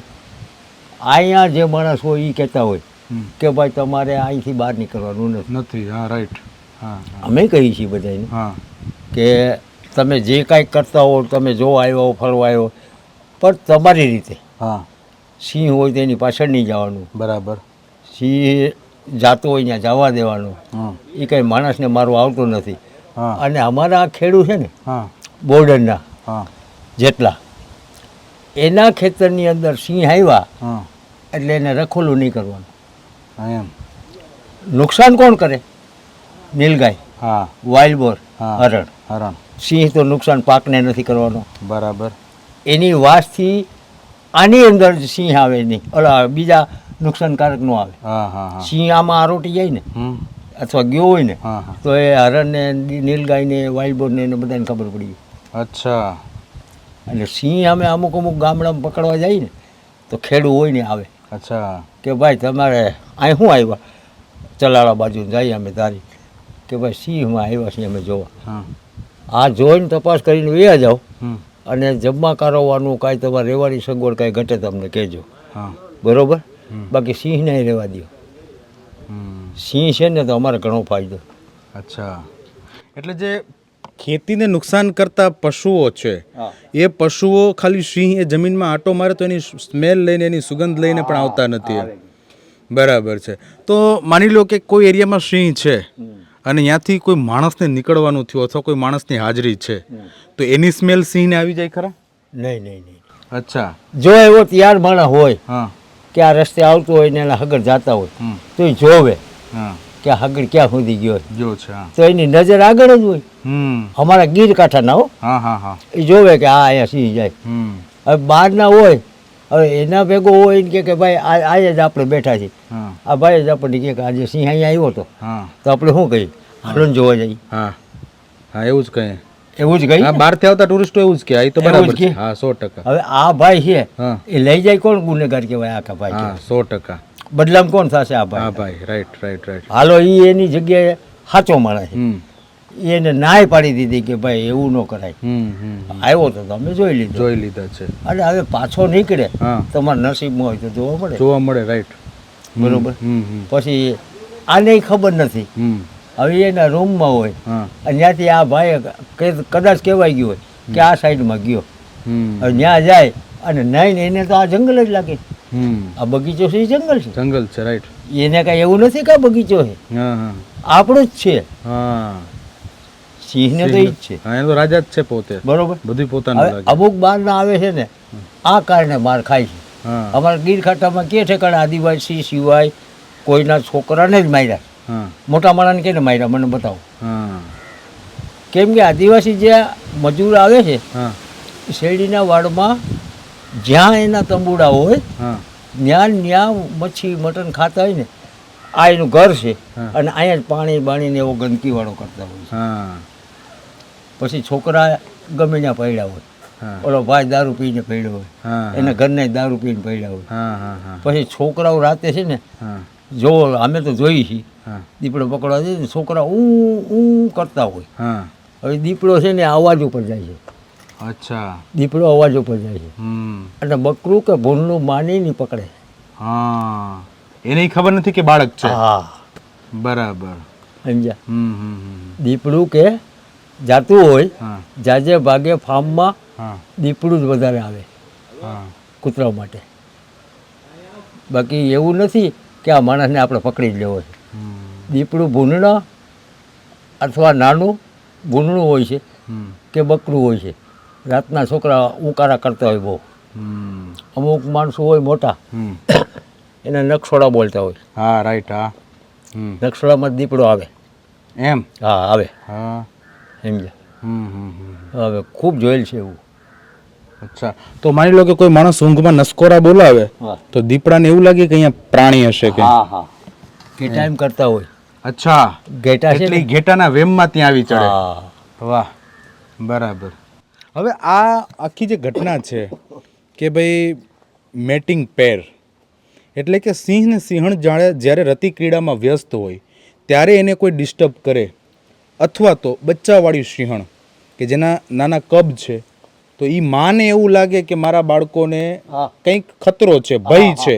Speaker 1: અહીંયા જે માણસ હોય એ કહેતા હોય
Speaker 2: હમ
Speaker 1: કે ભાઈ તમારે અહીંથી બહાર નીકળવાનું નથી.
Speaker 2: નથી. હા રાઈટ. હા હા
Speaker 1: અમે કહીએ છીએ બધાને
Speaker 2: હા
Speaker 1: કે તમે જે કાંઈ કરતા હો, તમે જોવા આવ્યો, ફરવા આવ્યો, પણ તમારી રીતે.
Speaker 2: હા
Speaker 1: સિંહ હોય તો એની પાછળ નહીં જવાનું,
Speaker 2: બરાબર.
Speaker 1: સિંહ જાતો હોય ત્યાં જવા દેવાનો.
Speaker 2: હા
Speaker 1: એ કંઈ માણસને મારવા આવતો નથી.
Speaker 2: હા
Speaker 1: અને અમારા આ ખેડૂ છે ને
Speaker 2: હા
Speaker 1: બોર્ડરના
Speaker 2: હા
Speaker 1: જેટલા, એના ખેતરની અંદર સિંહ આવ્યા
Speaker 2: હા
Speaker 1: એટલે એને રખોલું નહીં કરવાનું.
Speaker 2: હા એમ.
Speaker 1: નુકસાન કોણ કરે? નીલગાય,
Speaker 2: હા
Speaker 1: વાઇલ્ડ બોર,
Speaker 2: હા
Speaker 1: હરણ.
Speaker 2: હરણ.
Speaker 1: સિંહ તો નુકસાન પાકને નથી કરવાનો.
Speaker 2: બરાબર.
Speaker 1: એની વાસથી આની અંદર જ સિંહ આવે નહીં, ઓલા બીજા નુકસાનકારક ન આવે.
Speaker 2: હા હા હા
Speaker 1: સિંહ આમાં આરોટી જાય ને
Speaker 2: હમ
Speaker 1: અથવા ગયો હોય ને
Speaker 2: હા હા
Speaker 1: તો એ હરણને, નીલગાયને, વાઇલ્ડ બોરને એને બધાને ખબર પડી ગઈ.
Speaker 2: અચ્છા.
Speaker 1: એટલે સિંહ અમે અમુક ગામડામાં પકડવા જઈએ ને તો ખેડૂ હોય ને આવે
Speaker 2: અચ્છા.
Speaker 1: કે ભાઈ તમારે અહીં શું આવ્યા, ચલાળા બાજુ જઈએ અમે તારી કે ભાઈ સિંહમાં આવ્યા છીએ અમે જોવા.
Speaker 2: હા
Speaker 1: આ જોઈને તપાસ કરીને વ્યા જાઓ
Speaker 2: હમ
Speaker 1: અને જમવા કારવવાનું કાંઈ તમારે રહેવાની સગવડ કાંઈ ઘટે તમને કહેજો,
Speaker 2: હા
Speaker 1: બરાબર.
Speaker 2: હમ.
Speaker 1: બાકી સિંહ નહીં રહેવા દો.
Speaker 2: હમ
Speaker 1: સિંહ છે ને તો અમારે ઘણો ફાયદો.
Speaker 2: અચ્છા. એટલે જે
Speaker 3: ખેતીને નુકસાન કરતા પશુઓ છે એ પશુઓ ખાલી સિંહ એ જમીનમાં આંટો મારે તો એની સ્મેલ લઈને એની સુગંધ લઈને પણ આવતા નથી. બરાબર છે. તો માની લો કે કોઈ એરિયામાં સિંહ છે અને ત્યાંથી કોઈ માણસને નીકળવાનું થયું અથવા કોઈ માણસની હાજરી છે તો એની સ્મેલ સિંહને આવી જાય ખરા?
Speaker 1: નહીં નહીં નહીં.
Speaker 3: અચ્છા.
Speaker 1: જો એવો તૈયાર માણસ હોય
Speaker 3: હા
Speaker 1: કે આ રસ્તે આવતો હોય ને એના હગર જાતા હોય તો એ જોવે
Speaker 3: હા
Speaker 1: કે આ હગર ક્યાં સુધી ગયો છે.
Speaker 3: જો છે. હા
Speaker 1: તો એની નજર આગળ જ હોય. અમારા ગીર કાંઠાના હો,
Speaker 3: હા હા હા.
Speaker 1: એ જોવે કે આ અહીંયા સિંહ જાય. હવે બહારના હોય, હવે એના ભેગો હોય ને કે ભાઈ આજે જ આપણે બેઠા છીએ, આ ભાઈ જ આપણને કહે કે આજે સિંહ અહીંયા આવ્યો હતો, તો આપણે શું કહીએ? હાલો ને જોવા જઈએ.
Speaker 3: હા હા એવું જ કહીએ.
Speaker 1: એવું જ કહી.
Speaker 3: બહારથી આવતા ટુરિસ્ટો એવું જ કહે. આ તો બરાબર છે. હા 100%.
Speaker 1: હવે આ ભાઈ છે એ લઈ જાય કોણ ગુનેગાર કહેવાય? આખા ભાઈ.
Speaker 3: હા 100%.
Speaker 1: બદલામ કોણ થશે? આ ભાઈ.
Speaker 3: હા ભાઈ. Right right right.
Speaker 1: હાલો એ એની જગ્યાએ સાચો માણસ છે, એને નાય પાડી દીધી કે ભાઈ એવું ન કરાય. આવ્યો તો તમે જોઈ લીધા છે. અને હવે પાછો નીકળે તમારા નસીબમાં હોય તો જોવા મળે. રાઈટ. બરોબર. પછી આને ખબર નથી, હવે એના રૂમમાં હોય અને ત્યાંથી આ ભાઈ કદાચ કહેવાય ગયું હોય કે આ સાઈડમાં ગયો, હવે ત્યાં જાય અને નહીં એને તો આ જંગલ જ લાગે. આ બગીચો છે એ જંગલ છે.
Speaker 3: જંગલ છે. રાઈટ.
Speaker 1: એને કાંઈ એવું નથી કે આ બગીચો છે, આપણું જ છે. સિંહને તો ઈ જ છે.
Speaker 3: હા એનો રાજા જ છે પોતે. બરોબર. બધું પોતાનું લાગે.
Speaker 1: અમુક બહારના આવે છે ને આ કારણે માર ખાય છે. અમારા ગીર ખાતામાં કે ઠેકાણે આદિવાસી સિવાય કોઈના છોકરાને જ માર્યા. મોટા માણસને કેને માર્યા મને બતાવો. કેમ કે આદિવાસી જે મજૂર આવે છે શેરડીના વાડમાં જ્યાં એના તંબુડા હોય ત્યાં મચ્છી મટન ખાતા હોય ને આ એનું ઘર છે અને અહીંયા જ પાણી બાણીને એવો ગંદકીવાળો કરતા હોય. પછી છોકરા ગમે ત્યાં પડ્યા હોય, ઓલો ભાઈ દારૂ પીને પડ્યો હોય, એના ઘરને દારૂ પીને પડ્યા હોય. પછી છોકરાઓ રાતે છે ને જો અમે તો જોઈ છીએ દીપડો પકડવા જઈએ ને છોકરા ઊં કરતા હોય. હવે દીપડો છે ને અવાજ ઉપર જાય છે.
Speaker 3: અચ્છા.
Speaker 1: દીપડો અવાજ ઉપર જાય છે અને બકરું કે ભૂંડનું માની નહીં પકડે.
Speaker 3: એને ખબર નથી કે બાળક છે.
Speaker 1: હા
Speaker 3: બરાબર.
Speaker 1: સમજ્યા? દીપડું કે જાતું હોય જાજે ભાગે ફાર્મમાં દીપડું જ વધારે આવે કૂતરા માટે. બાકી એવું નથી કે આ માણસને આપણે પકડી જ લેવો છે. દીપડું ભૂંડણા અથવા નાનું ભૂંડણું હોય છે કે બકરું હોય છે. રાતના છોકરા ઉકારા કરતા હોય બહુ. અમુક માણસો હોય મોટા એને નકશોડા બોલતા હોય.
Speaker 3: હા રાઈટ. હા
Speaker 1: નકશોડામાં દીપડો આવે
Speaker 3: એમ.
Speaker 1: હા આવે.
Speaker 3: હા
Speaker 1: સમજ્યા? હવે ખૂબ જોયેલ છે એવું.
Speaker 3: અચ્છા. તો માની લો કે કોઈ માણસ ઊંઘમાં નસકોરા બોલાવે તો દીપડાને એવું લાગે કે અહીંયા પ્રાણી હશે કે?
Speaker 1: હા હા ઘેટા એમ કરતા હોય.
Speaker 3: અચ્છા.
Speaker 1: ઘેટા છે
Speaker 3: એટલે ઘેટાના વેમમાં ત્યાં આવી ચડે. વાહ. બરાબર. હવે આ આખી જે ઘટના છે કે ભાઈ મેટિંગ પેર એટલે કે સિંહ ને સિંહણ જ્યારે રતિ ક્રીડામાં વ્યસ્ત હોય ત્યારે એને કોઈ ડિસ્ટર્બ કરે અથવા તો બચ્ચાવાળી સિંહણ કે જેના નાના કબ છે તો એ માને એવું લાગે કે મારા બાળકોને કંઈક ખતરો છે, ભય છે,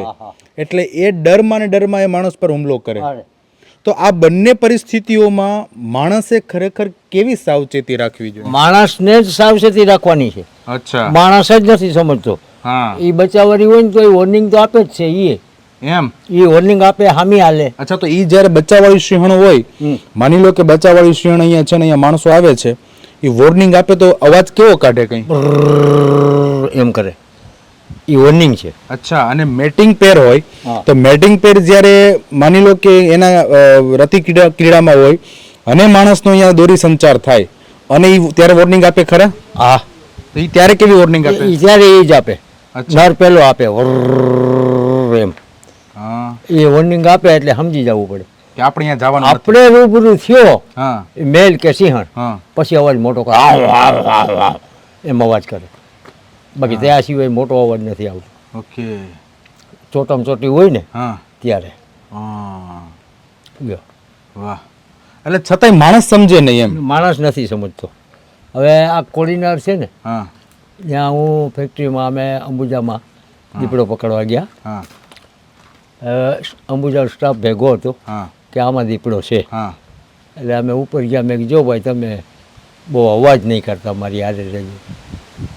Speaker 3: એટલે એ ડરમાં ને ડરમાં એ માણસ પર હુમલો કરે. તો આ બંને પરિસ્થિતિઓમાં માણસે ખરેખર કેવી સાવચેતી રાખવી જોઈએ?
Speaker 1: માણસને જ સાવચેતી રાખવાની છે.
Speaker 3: અચ્છા.
Speaker 1: માણસ જ નથી સમજતો. એ બચાવવાની હોય ને તો એ વોર્નિંગ તો આપે જ છે.
Speaker 3: એમ
Speaker 1: એ વોર્નિંગ આપે, હામી હાલે.
Speaker 3: અચ્છા. તો એ જ્યારે બચ્ચાવાળી સિંહણ હોય, માની લો કે બચ્ચાવાળી સિંહણ અહીંયા છે ને અહીંયા માણસો આવે છે, એ વોર્નિંગ આપે તો અવાજ કેવો કાઢે? કંઈ
Speaker 1: એમ કરે. એ વોર્નિંગ છે.
Speaker 3: અચ્છા. અને મેટિંગ પેર હોય તો મેટિંગ પેર જ્યારે માની લો કે એના રતિ ક્રીડામાં હોય અને માણસનો અહીંયા દોરી સંચાર થાય અને એ ત્યારે વોર્નિંગ આપે ખરા?
Speaker 1: હા.
Speaker 3: તો એ ત્યારે કેવી વોર્નિંગ આપે?
Speaker 1: ત્યારે એ જ આપે. નર પેલો આપે એમ. એ વોર્નિંગ આપે એટલે સમજી જવું પડે
Speaker 3: કે આપણે અહીંયા જવાનું.
Speaker 1: આપણે રૂબરૂ થયો મેલ કે સિંહણ પછી અવાજ મોટો કરે, એમ અવાજ કરે. બાકી ત્યાં સિવાય મોટો અવાજ નથી આવતો.
Speaker 3: ઓકે.
Speaker 1: ચોટમ ચોટી હોય ને ત્યારે.
Speaker 3: વાહ. એટલે છતાંય માણસ સમજે નહીં એમ?
Speaker 1: માણસ નથી સમજતો. હવે આ કોડીનાર છે ને ત્યાં હું ફેક્ટરીમાં અમે અંબુજામાં દીપડો પકડવા ગયા. અંબુજા સ્ટાફ ભેગો હતો કે આમાં દીપડો છે એટલે અમે ઉપર ગયા. મેં જો ભાઈ તમે બહુ અવાજ નહીં કરતા મારી હારે રહેજો,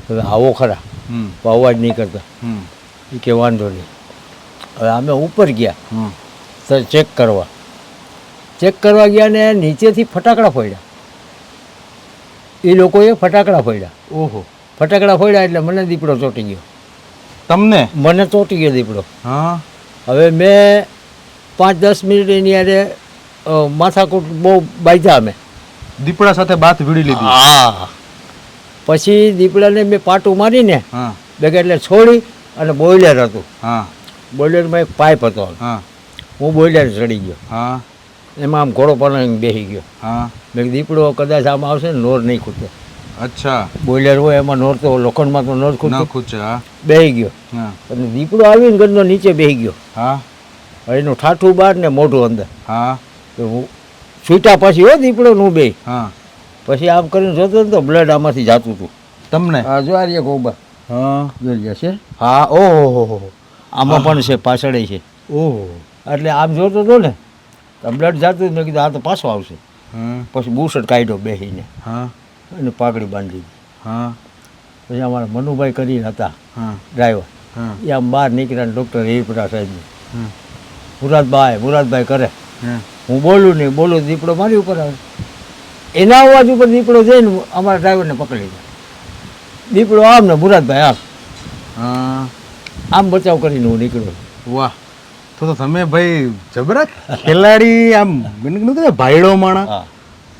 Speaker 1: હવે આવો ખરા,
Speaker 2: હમ
Speaker 1: પણ અવાજ નહીં કરતા.
Speaker 2: હમ
Speaker 1: એ કે વાંધો નહીં. હવે અમે ઉપર ગયા
Speaker 2: હમ
Speaker 1: તો ચેક કરવા ગયા ને નીચેથી ફટાકડા ફોડ્યા. એ લોકોએ ફટાકડા ફોડ્યા.
Speaker 2: ઓહો,
Speaker 1: ફટાકડા ફોડ્યા એટલે મને દીપડો ચોંટી ગયો.
Speaker 2: તમને?
Speaker 1: મને ચોંટી ગયો દીપડો.
Speaker 2: હા.
Speaker 1: હવે મેં 5-10 મિનિટ એની હારે માથાકૂટ બહુ બાંધ્યા અમે.
Speaker 2: દીપડા સાથે બાથ ભીડી લીધી?
Speaker 1: હા. પછી દીપડાને મેં પાટું મારીને
Speaker 2: હા
Speaker 1: બેગ એટલે છોડી અને બોઇલર હતું.
Speaker 2: હા
Speaker 1: બોઇલરમાં એક પાઇપ હતો.
Speaker 2: હા
Speaker 1: હું બોઇલર ચડી ગયો.
Speaker 2: હા
Speaker 1: એમાં આમ ઘોડો પણ બેસી ગયો.
Speaker 2: હા.
Speaker 1: મેં કીધું દીપડો કદાચ આમ આવશે ને નોર નહીં ખૂટે.
Speaker 2: અચ્છા.
Speaker 1: બોઇલર હોય એમાં નોર તો લોખંડમાં તો નોર
Speaker 2: ન
Speaker 1: ખૂટે.
Speaker 2: ખૂચે. હા
Speaker 1: બેસી ગયો
Speaker 2: હા
Speaker 1: અને દીપડો આવીને ગંદનો નીચે બેસી ગયો.
Speaker 2: હા
Speaker 1: હવે એનું ઠાઠું બહાર ને મોઢું અંદર.
Speaker 2: હા
Speaker 1: તો હું છૂટા પછી હો દીપડો નું બે
Speaker 2: હા.
Speaker 1: પછી આમ કરીને જોતો ને તો બ્લડ આમાંથી જાતું હતું.
Speaker 2: તમને?
Speaker 1: આ જો આ રહ્યા ગોબા
Speaker 2: હા
Speaker 1: જોઈ છે.
Speaker 2: હા. ઓહો.
Speaker 1: આમાં પણ છે, પાછળ છે.
Speaker 2: ઓહો.
Speaker 1: એટલે આમ જોતો હતો ને તો બ્લડ જાતું. મેં કીધું આ તો પાછો આવશે.
Speaker 2: હા
Speaker 1: પછી બુશર્ટ કાઢ્યો બેસીને
Speaker 2: હા
Speaker 1: અને પાઘડી બાંધી દીધી.
Speaker 2: હા
Speaker 1: પછી અમારા મનુભાઈ કરીને હતા
Speaker 2: હા
Speaker 1: ડ્રાઈવર,
Speaker 2: હા
Speaker 1: એ આમ બહાર નીકળ્યા ડૉક્ટર હિરપરા સાહેબને
Speaker 2: હા
Speaker 1: મુરાદભાઈ કરે.
Speaker 2: હા.
Speaker 1: હું બોલું નહીં, બોલું દીપડો મારી ઉપર આવે. એના અવાજ ઉપર દીપડો જઈને અમારા ડ્રાઈવરને પકડી લીધો. દીપડો આમ ને મુરાદભાઈ આમ
Speaker 2: હા.
Speaker 1: આમ બચાવ કરીને હું નીકળ્યો.
Speaker 2: વાહ. તો તમે ભાઈ જબરા ખેલાડી, આમ મને કીધું કે ભાઈડો માણા.
Speaker 1: હા.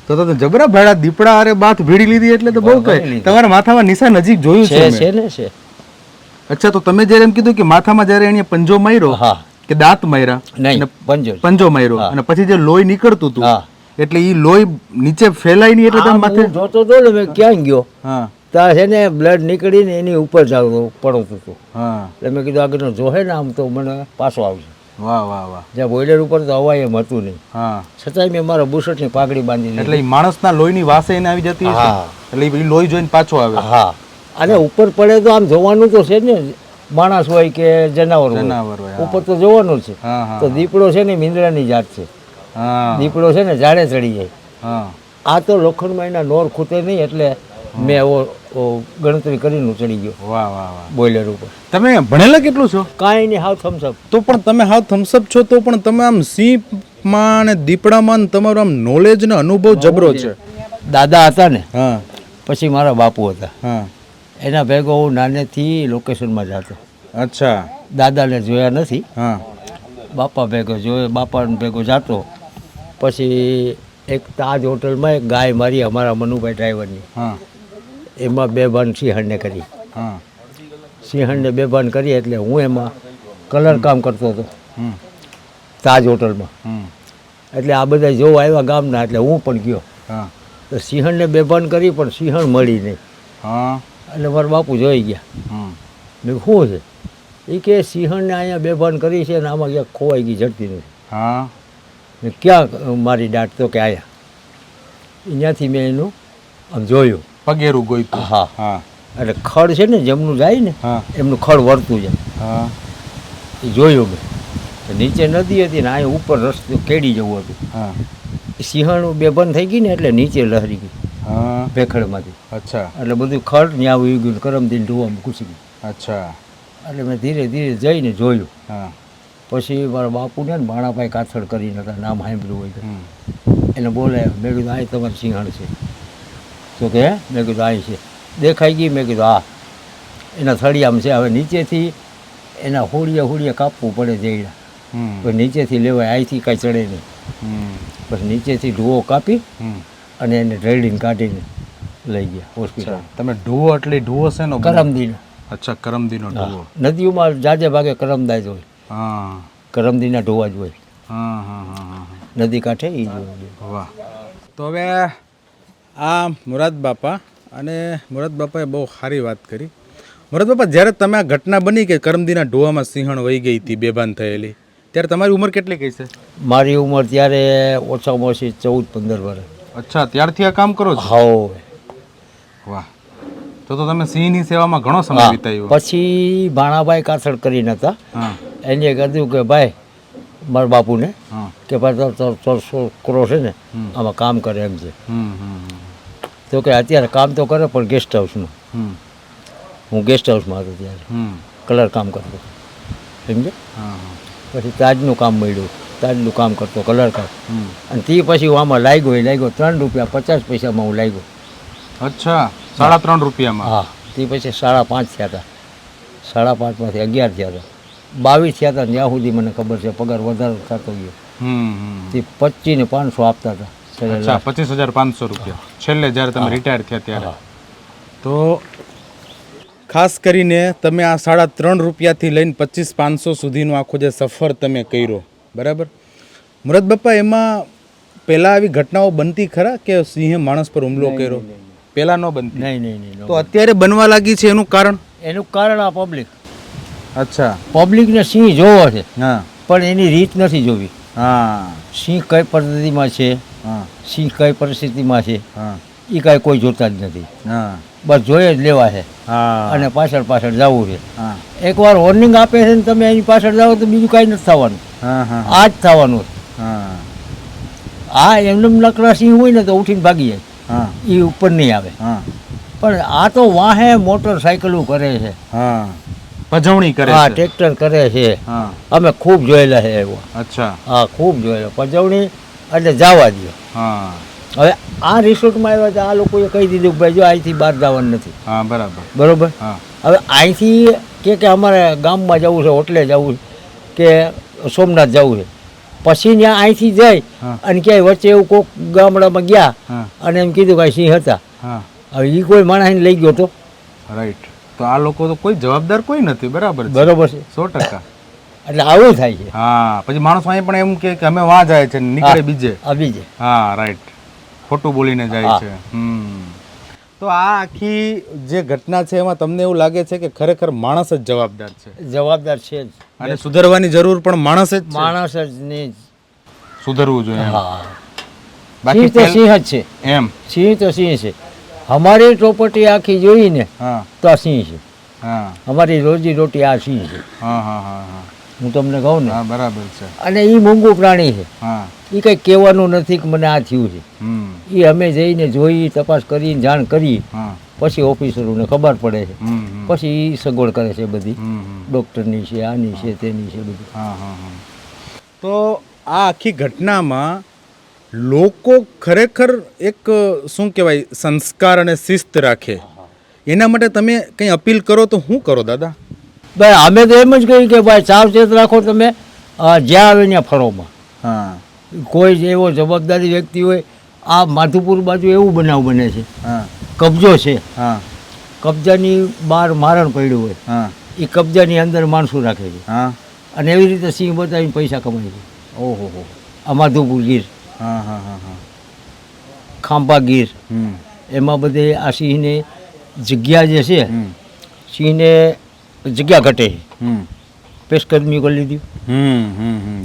Speaker 2: તો જબરા ભાડા દીપડા અરે બાથ ભીડી લીધી એટલે તો બહુ કઈ.
Speaker 1: લીધી.
Speaker 2: તમારા માથામાં નિશાન નજીક જોયું છે
Speaker 1: છે
Speaker 2: મેં.
Speaker 1: ને છે.
Speaker 2: અચ્છા, તો તમે જ્યારે એમ કીધું કે માથામાં જ્યારે એને પંજો માર્યો
Speaker 1: હા.
Speaker 2: કે દાંત માર્યા
Speaker 1: નહીં,
Speaker 2: અને
Speaker 1: પંજો.
Speaker 2: પંજો માર્યો
Speaker 1: હા.
Speaker 2: અને પછી જે લોહી નીકળતું હતું
Speaker 1: હા.
Speaker 2: એટલે ઈ લોહી નીચે ફેલાય નહીં એટલે તમે
Speaker 1: આમ
Speaker 2: માથે.
Speaker 1: હું જોતો હતો ને મેં ક્યાં ગયો
Speaker 2: હા
Speaker 1: ત્યાં છે ને બ્લડ નીકળીને એની ઉપર પડતું હતું.
Speaker 2: હા.
Speaker 1: એટલે મેં કીધું આગળનો જોહે ને આમ તો મને પાછો આવશે.
Speaker 2: વાહ વાહ વાહ.
Speaker 1: જ્યાં બોઇલર ઉપર તો હવાય એમ હતું નહીં,
Speaker 2: હા.
Speaker 1: છતાંય મેં મારા બુશર્ટની પાઘડી બાંધી
Speaker 2: એટલે
Speaker 1: દીધી.
Speaker 2: ઈ માણસના લોહીની વાસે એને આવી જતી હશે.
Speaker 1: હા.
Speaker 2: એટલે ઈ લોહી જોઈને પાછો આવે.
Speaker 1: હા. અને ઉપર પડે તો આમ જોવાનું તો છે ને, માણસ હોય કે જનાવર
Speaker 2: જનાવર હોય,
Speaker 1: હોય,
Speaker 2: હા.
Speaker 1: ઉપર તો જોવાનું જ છે.
Speaker 2: હા હા
Speaker 1: તો દીપડો છે ને મીંદડાની જાત છે.
Speaker 2: હા
Speaker 1: દીપડો છે ને ઝાડે ચડી જાય.
Speaker 2: હા.
Speaker 1: આ તો લોખંડમાં એના નોર ખૂટે નહીં એટલે મેં એવો ગણતરી કરીને ચડી ગયો
Speaker 2: વાહ વાહ વાહ.
Speaker 1: બોઇલર ઉપર.
Speaker 2: તમે ભણેલા કેટલું છો?
Speaker 1: કાંઈ નહીં, હાવ થમ્સઅપ.
Speaker 3: તો પણ તમે હાવ થમ્સઅપ છો તો પણ તમે આમ સિંહમાં અને દીપડામાં ને તમારો આમ નોલેજ ને અનુભવ જબરો છે.
Speaker 1: દાદા હતા ને
Speaker 3: હા
Speaker 1: પછી મારા બાપુ હતા.
Speaker 3: હા.
Speaker 1: એના ભેગો હું નાનેથી લોકેશનમાં જતો.
Speaker 3: અચ્છા.
Speaker 1: દાદાને જોયા નથી,
Speaker 3: હા
Speaker 1: બાપા ભેગો જોયો, બાપા ભેગો જાતો. પછી એક તાજ હોટલમાં એક ગાય મારી અમારા મનુભાઈ ડ્રાઈવરની,
Speaker 2: હા
Speaker 1: એમાં બેભાન સિંહણને કરી.
Speaker 2: હા.
Speaker 1: સિંહણને બેભાન કરી એટલે હું એમાં કલર કામ કરતો હતો
Speaker 2: હમ
Speaker 1: તાજ હોટલમાં.
Speaker 2: હમ.
Speaker 1: એટલે આ બધા જોવા આવ્યા ગામના એટલે હું પણ ગયો.
Speaker 2: હા
Speaker 1: તો સિંહણને બેભાન કરી પણ સિંહણ મળી નહીં.
Speaker 2: હા.
Speaker 1: એટલે મારા બાપુ જોઈ ગયા.
Speaker 2: હમ.
Speaker 1: મેં કીધું શું છે? એ કે સિંહણને અહીંયા બેભાન કરી છે ને આમાં ક્યાંક ખોવાઈ ગઈ, જડતી નથી.
Speaker 2: હા.
Speaker 1: મેં ક્યાં મારી દાટ? તો કે આયા. અહીંયાથી મેં એનું આમ જોયું.
Speaker 2: પગેરું ગોઈતું.
Speaker 1: હા.
Speaker 2: હા
Speaker 1: એટલે ખડ છે ને જેમનું જાય ને
Speaker 2: હા
Speaker 1: એમનું ખડ વળતું જાય.
Speaker 2: હા
Speaker 1: એ જોયું મેં. તો નીચે નદી હતી ને અહીંયા ઉપર રસ્તો કેડી જવું હતું.
Speaker 2: હા
Speaker 1: સિંહણ બેભાન થઈ ગઈ ને એટલે નીચે લહરી ગઈ
Speaker 2: હા.
Speaker 1: ભેખડમાંથી.
Speaker 2: અચ્છા
Speaker 1: એટલે બધું ખડ ત્યાં આવી ગયું, કરમદીને ઢોવામાં ઘૂસી ગયું.
Speaker 2: અચ્છા.
Speaker 1: એટલે મેં ધીરે ધીરે જઈને જોયું.
Speaker 2: હા.
Speaker 1: પછી મારા બાપુને ને ભાણાભાઈ કાથડ કરીને હતા, નામ સાંભળ્યું હોય તો,
Speaker 2: હમ.
Speaker 1: એને બોલાયા. મેં કીધું આ તમારી સિંહણ છે? તો કે હે? મેં કીધું અહીં છે. દેખાઈ ગઈ? મેં કીધું હા. એના થળિયામાં છે. હવે નીચેથી એના હોળિયા કાપવું પડે જઈડા.
Speaker 2: હમ.
Speaker 1: પછી નીચેથી લેવાય, અહીંથી કાંઈ ચડે નહીં.
Speaker 2: હમ.
Speaker 1: પછી નીચેથી ઢૂવો કાપી
Speaker 2: હમ.
Speaker 1: અને એને રેડીને કાઢીને લઈ ગયા હોસ્પિટલ.
Speaker 2: અચ્છા. તમે ઢૂવો એટલે ઢૂવો છે નો?
Speaker 1: કરમદીનો.
Speaker 2: અચ્છા, કરમદીનો ઢૂવો.
Speaker 1: નદીઓમાં જાજે ભાગે કરમદાય જ હોય,
Speaker 2: હા
Speaker 1: કરમદીના ઢોવા જ હોય.
Speaker 2: હા હા હા હા.
Speaker 1: નદી કાંઠે એ જ હોય.
Speaker 2: વાહ.
Speaker 3: તો હવે આ મુરાદ બાપા અને મુરાદ બાપાએ બહુ સારી વાત કરી. મુરાદ બાપા, જ્યારે તમે આ ઘટના બની કે કરમદીના ઢોવામાં સિંહણ વહી ગઈ હતી બેભાન થયેલી, ત્યારે તમારી ઉંમર કેટલી કઈ છે?
Speaker 1: મારી ઉંમર ત્યારે ઓછામાં ઓછી 14-15 વર્ષ.
Speaker 2: અચ્છા, ત્યારથી આ કામ કરો છો?
Speaker 1: હાવ.
Speaker 2: વાહ. તો તમે સિંહની સેવામાં ઘણો સમય વિતાવ્યો.
Speaker 1: પછી ભાણાભાઈ કાથડ કરીને હતા,
Speaker 2: હા
Speaker 1: એને કીધું કે ભાઈ મારા બાપુને
Speaker 2: હા.
Speaker 1: કે ભાઈ તારો છોકરો છે ને આમાં કામ કરે એમ છે.
Speaker 2: હમ હમ
Speaker 1: તો તો કે અત્યારે કામ તો કરે પણ ગેસ્ટ હાઉસનું.
Speaker 2: હમ
Speaker 1: હું ગેસ્ટ હાઉસમાં હતો ત્યારે
Speaker 2: હમ
Speaker 1: કલર કામ કરતો સમજે.
Speaker 2: હા
Speaker 1: પછી તાજનું કામ મળ્યું, તાજનું કામ કરતો કલર કામ.
Speaker 2: હમ
Speaker 1: અને તે પછી હું આમાં લાગ્યો 3 રૂપિયા 50 પૈસામાં હું લાગ્યો.
Speaker 2: અચ્છા 3.5 રૂપિયામાં.
Speaker 1: હા, તે પછી 5.5 થયા હતા. 5.5માંથી 11 થયા હતા. 22 થયા હતા ત્યાં સુધી મને ખબર છે પગાર વધારો થતો ગયો. તે 25 ને 500 આપતા હતા.
Speaker 2: અચ્છા 25,500 રૂપિયા છેલ્લે જ્યારે તમે રિટાયર થયા ત્યારે. તો ખાસ કરીને તમે આ 3.5 રૂપિયાથી લઈને 25,500 સુધીનો આખો જે સફર તમે કર્યો, બરાબર. મુરત બાપા, એમાં પહેલાં આવી ઘટનાઓ બનતી ખરા કે સિંહે માણસ પર હુમલો કર્યો? પહેલાં ન બનતી?
Speaker 1: નહીં.
Speaker 2: તો અત્યારે બનવા લાગી છે એનું કારણ?
Speaker 1: એનું કારણ આ પબ્લિક.
Speaker 2: અચ્છા.
Speaker 1: પબ્લિકને સિંહ જોવો છે
Speaker 2: હા
Speaker 1: પણ એની રીત નથી જોવી.
Speaker 2: હા
Speaker 1: સિંહ કઈ પદ્ધતિમાં છે,
Speaker 2: હા
Speaker 1: સિંહ કઈ પરિસ્થિતિમાં છે,
Speaker 2: હા
Speaker 1: એ કાંઈ કોઈ જોતા જ નથી.
Speaker 2: હા
Speaker 1: બસ જોઈએ જ લેવા છે
Speaker 2: હા
Speaker 1: અને પાછળ જવું છે.
Speaker 2: હા
Speaker 1: એકવાર વોર્નિંગ આપે છે ને તમે એની પાછળ જાઓ તો બીજું કાંઈ નથી થવાનું.
Speaker 2: હા હા
Speaker 1: આ જ થવાનું છે.
Speaker 2: હા
Speaker 1: આ એમને નકરા સિંહ હોય ને તો ઉઠીને ભાગી જાય,
Speaker 2: હા
Speaker 1: એ ઉપર નહીં આવે.
Speaker 2: હા
Speaker 1: પણ આ તો વાહે મોટરસાયકલો કરે છે,
Speaker 2: હા પજવણી કરે
Speaker 1: હા
Speaker 2: છે.
Speaker 1: ટ્રેક્ટર કરે છે.
Speaker 2: હા
Speaker 1: અમે ખૂબ જોયેલા છે એવા.
Speaker 2: અચ્છા.
Speaker 1: હા, ખૂબ જોયેલા. પજવણી એટલે જવા દો.
Speaker 2: હા
Speaker 1: હવે આ રિસોર્ટમાં આવ્યા તો આ લોકોએ કહી દીધું કે ભાઈ જો અહીંથી બહાર જવાનું નથી.
Speaker 2: હા બરાબર.
Speaker 1: બરોબર.
Speaker 2: હા
Speaker 1: હવે અહીંથી કે અમારે ગામમાં જવું છે, હોટલે જવું છે કે સોમનાથ જવું છે, પછી ત્યાં અહીંથી જઈ
Speaker 2: હા.
Speaker 1: અને ક્યાંય વચ્ચે એવું કોઈક ગામડામાં ગયા
Speaker 2: હા
Speaker 1: અને એમ કીધું કે સિંહ હતા.
Speaker 2: હા
Speaker 1: હવે એ કોઈ માણસને લઈ ગયો તો
Speaker 2: રાઈટ. તો આ લોકો તો કોઈ જવાબદાર કોઈ નથી. બરાબર છે.
Speaker 1: બરોબર છે.
Speaker 2: 100%.
Speaker 1: એટલે આવું થાય છે.
Speaker 2: હા પછી માણસ અહીં પણ એમ કે અમે વાં જાય છે ને નીકળે બીજે.
Speaker 1: આ બીજે.
Speaker 2: હા રાઈટ. ખોટું બોલીને જાય
Speaker 1: હા.
Speaker 2: છે. તો આ આખી જે ઘટના છે એમાં તમને એવું લાગે છે કે ખરેખર માણસ જ જવાબદાર છે
Speaker 1: જવાબદાર છે જ.
Speaker 2: અને સુધરવાની જરૂર પણ માણસ જ છે.
Speaker 1: માણસ જ નહીં.
Speaker 2: સુધરવું જોઈએ એમ.
Speaker 1: હા,
Speaker 2: બાકી
Speaker 1: સિંહ તો સિંહ જ છે.
Speaker 2: એમ.
Speaker 1: સિંહ તો સિંહ છે. અમારી પ્રોપર્ટી આખી જોઈને
Speaker 2: હા
Speaker 1: તો આ સિંહ છે.
Speaker 2: હા
Speaker 1: અમારી રોજી રોટી આ સિંહ છે.
Speaker 2: હા હા હા હા
Speaker 1: હું તમને કહું ને.
Speaker 2: હા બરાબર છે.
Speaker 1: અને એ મૂંગું પ્રાણી છે.
Speaker 2: હા
Speaker 1: એ કંઈ કહેવાનું નથી કે મને આ થયું છે. એ અમે જઈને જોઈ, તપાસ કરી, જાણ કરી,
Speaker 2: હા
Speaker 1: પછી ઓફિસરોને ખબર પડે છે.
Speaker 2: હમ
Speaker 1: પછી એ સગવડ કરે છે બધી,
Speaker 2: હમ
Speaker 1: ડૉક્ટરની છે, આની છે, તેની છે બધી.
Speaker 2: હા હા હા. તો આ આખી ઘટનામાં લોકો ખરેખર એક શું કહેવાય સંસ્કાર અને શિસ્ત રાખે એના માટે તમે કંઈ અપીલ કરો તો શું કરો દાદા?
Speaker 1: ભાઈ અમે તો એમ જ કહ્યું કે ભાઈ સાવચેત રાખો તમે, જ્યાં આવે ત્યાં ફરોમાં.
Speaker 2: હા
Speaker 1: કોઈ જ એવો જવાબદારી વ્યક્તિ હોય. આ માધુપુર બાજુ એવું બનાવ બને છે,
Speaker 2: હા
Speaker 1: કબજો છે,
Speaker 2: હા
Speaker 1: કબજાની બહાર મારણ પડ્યું હોય,
Speaker 2: હા
Speaker 1: એ કબજાની અંદર માણસો રાખે છે
Speaker 2: હા
Speaker 1: અને એવી રીતે સિંહ બતાવીને પૈસા કમાય છે.
Speaker 2: ઓહો હો.
Speaker 1: આ માધુપુર ગીર,
Speaker 2: હા હા હા હા.
Speaker 1: ખાંભા ગીર,
Speaker 2: હમ
Speaker 1: એમાં બધે આ સિંહને જગ્યા જે છે,
Speaker 2: હમ
Speaker 1: સિંહને જગ્યા ઘટે છે.
Speaker 2: હમ
Speaker 1: પેશકદમી કરી લીધી,